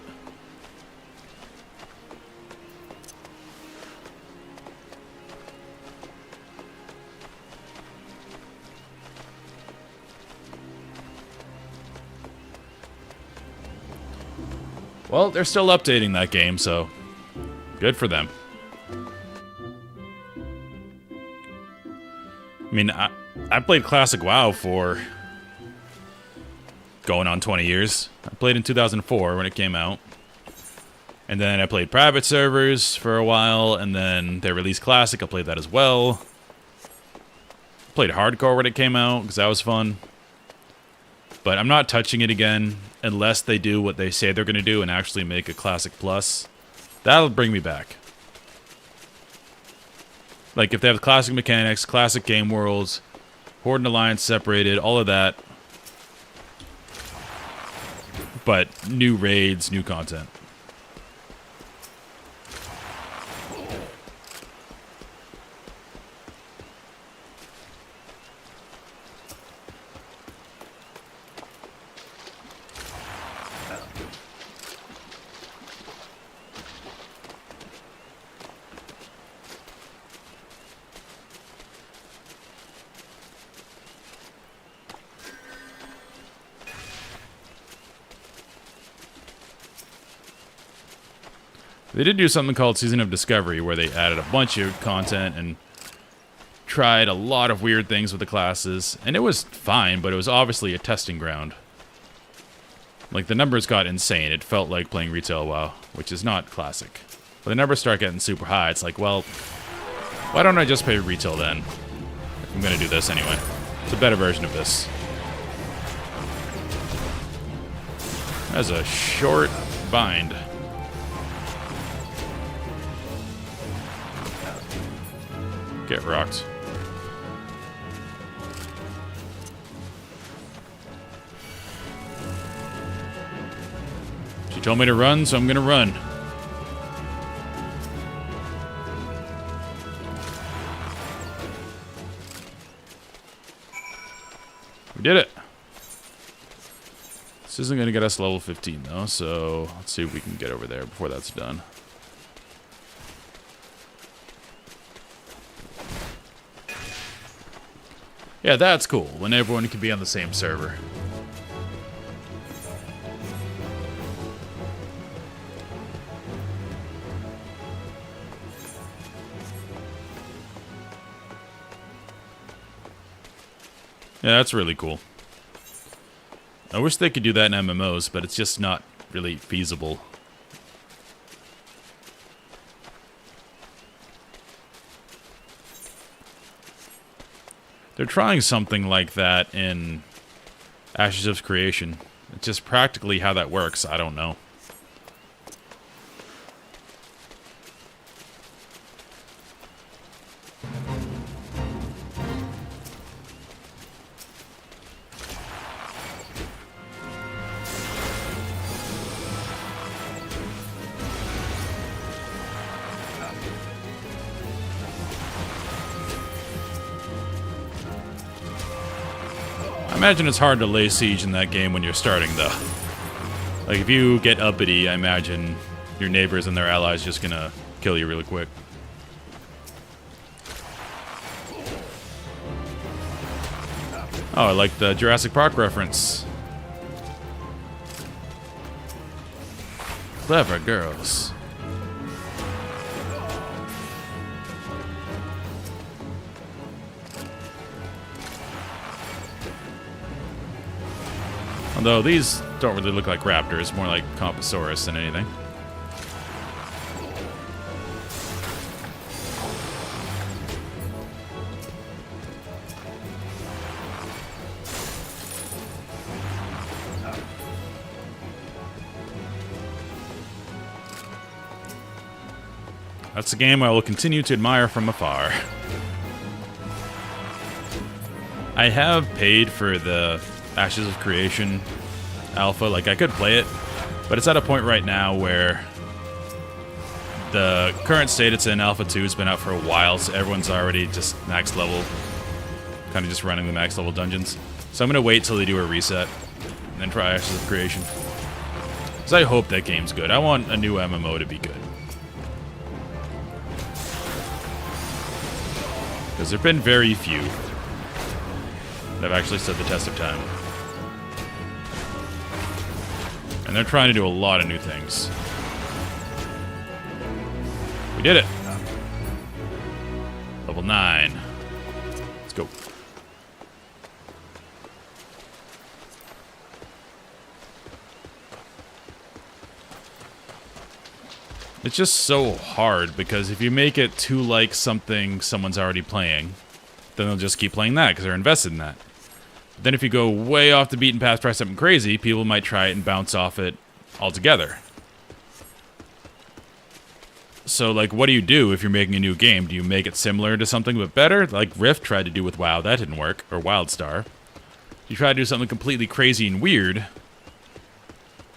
Well, they're still updating that game, so good for them. I mean, I played Classic WoW for going on 20 years. I played in 2004 when it came out. And then I played private servers for a while, and then they released Classic. I played that as well. Played Hardcore when it came out, because that was fun. But I'm not touching it again unless they do what they say they're going to do and actually make a Classic Plus. That'll bring me back. Like, if they have classic mechanics, classic game worlds, Horde and Alliance separated, all of that. But new raids, new content. They did do something called Season of Discovery, where they added a bunch of content and tried a lot of weird things with the classes. And it was fine, but it was obviously a testing ground. Like, the numbers got insane. It felt like playing retail WoW, which is not classic. But the numbers start getting super high. It's like, well, why don't I just play retail then? I'm gonna do this anyway. It's a better version of this. That's a short bind. Get rocked. She told me to run, so I'm gonna run. We did it. This isn't gonna get us level 15 though, so let's see if we can get over there before that's done. Yeah, that's cool, when everyone can be on the same server. Yeah, that's really cool. I wish they could do that in MMOs, but it's just not really feasible. They're trying something like that in Ashes of Creation. Just practically how that works, I don't know. I imagine it's hard to lay siege in that game when you're starting, though. Like, if you get uppity, I imagine your neighbors and their allies just gonna kill you really quick. Oh, I like the Jurassic Park reference. Clever girls. Although these don't really look like raptors, more like Compassaurus than anything. That's a game I will continue to admire from afar. I have paid for the Ashes of Creation alpha. Like, I could play it, but it's at a point right now where the current state it's in, Alpha 2, has been out for a while, so everyone's already just max level, kind of just running the max level dungeons. So I'm going to wait till they do a reset, and then try Ashes of Creation. Because I hope that game's good. I want a new MMO to be good. Because there have been very few that have actually stood the test of time. And they're trying to do a lot of new things. We did it! Level 9. Let's go. It's just so hard, because if you make it too like something someone's already playing, then they'll just keep playing that because they're invested in that. But then if you go way off the beaten path, try something crazy, people might try it and bounce off it altogether. So, like, what do you do if you're making a new game? Do you make it similar to something but better? Like Rift tried to do with WoW, that didn't work. Or WildStar. You try to do something completely crazy and weird,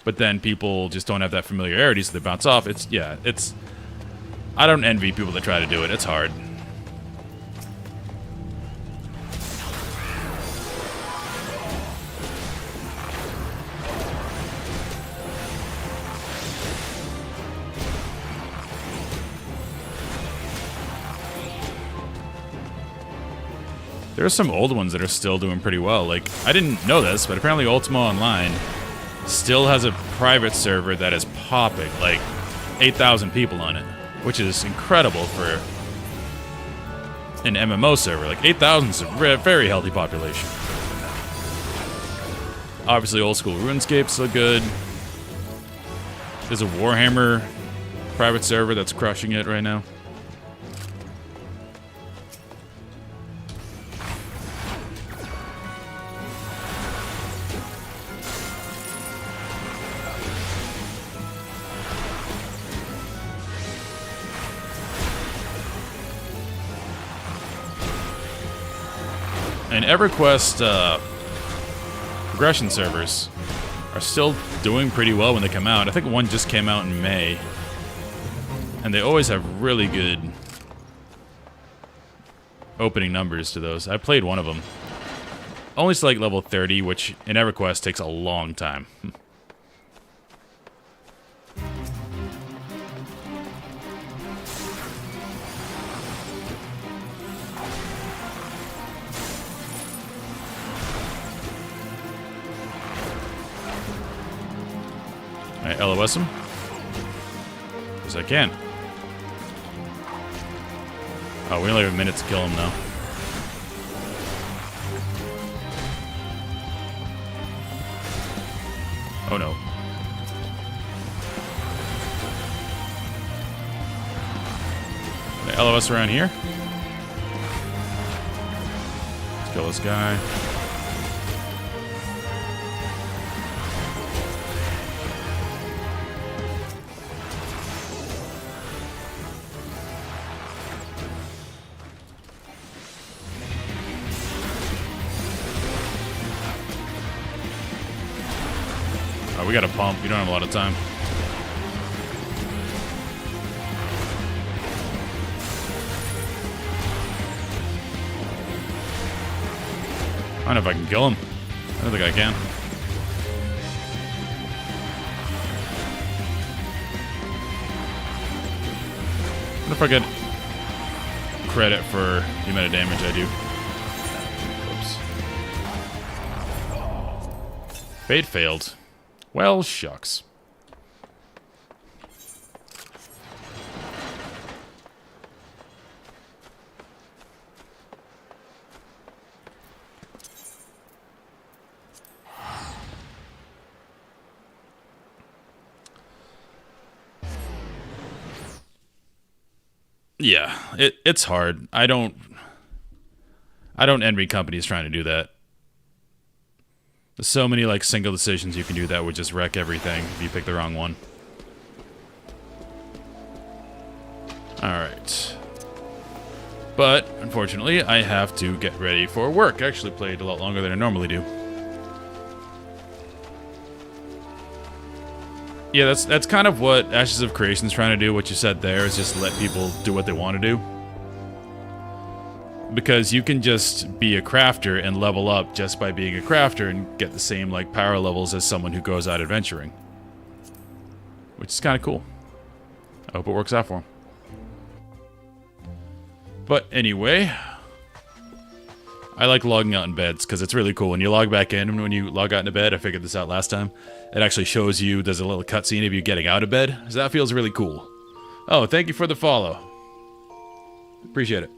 but then people just don't have that familiarity, so they bounce off. It's... I don't envy people that try to do it. It's hard. There are some old ones that are still doing pretty well. Like, I didn't know this, but apparently Ultima Online still has a private server that is popping, like 8,000 people on it, which is incredible for an MMO server. Like, 8,000 is a very healthy population. Obviously, old school RuneScape's still good. There's a Warhammer private server that's crushing it right now. And EverQuest progression servers are still doing pretty well when they come out. I think one just came out in May. And they always have really good opening numbers to those. I played one of them. Only to like level 30, which in EverQuest takes a long time. Alright, LOS him. As I can. Oh, we only have a minute to kill him now. Oh no. The LOS around here. Let's kill this guy. Oh, we got a pump. We don't have a lot of time. I don't know if I can kill him. I don't think I can. What if I get credit for the amount of damage I do? Oops. Bait failed. Well, shucks. Yeah, it's hard. I don't envy companies trying to do that. There's so many like single decisions you can do that would just wreck everything if you pick the wrong one. Alright. But, unfortunately, I have to get ready for work. I actually played a lot longer than I normally do. Yeah, that's kind of what Ashes of Creation is trying to do. What you said there is just let people do what they want to do. Because you can just be a crafter and level up just by being a crafter and get the same like power levels as someone who goes out adventuring. Which is kind of cool. I hope it works out for him. But anyway, I like logging out in beds because it's really cool. When you log back in and when you log out into bed, I figured this out last time, it actually shows you, there's a little cutscene of you getting out of bed. So that feels really cool. Oh, thank you for the follow. Appreciate it.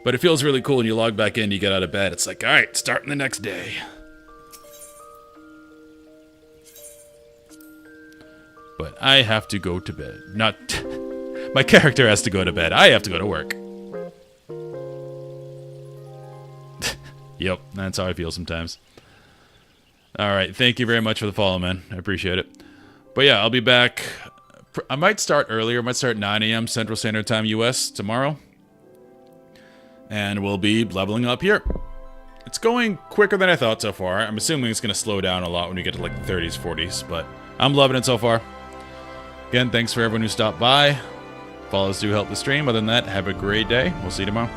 But it feels really cool when you log back in, you get out of bed. It's like, alright, starting the next day. But I have to go to bed. Not... My character has to go to bed. I have to go to work. Yep, that's how I feel sometimes. Alright, thank you very much for the follow, man. I appreciate it. But yeah, I'll be back. I might start earlier. I might start 9 a.m. Central Standard Time US tomorrow. And we'll be leveling up here. It's going quicker than I thought so far. I'm assuming it's going to slow down a lot when you get to like the 30s, 40s. But I'm loving it so far. Again, thanks for everyone who stopped by. Follows do help the stream. Other than that, have a great day. We'll see you tomorrow.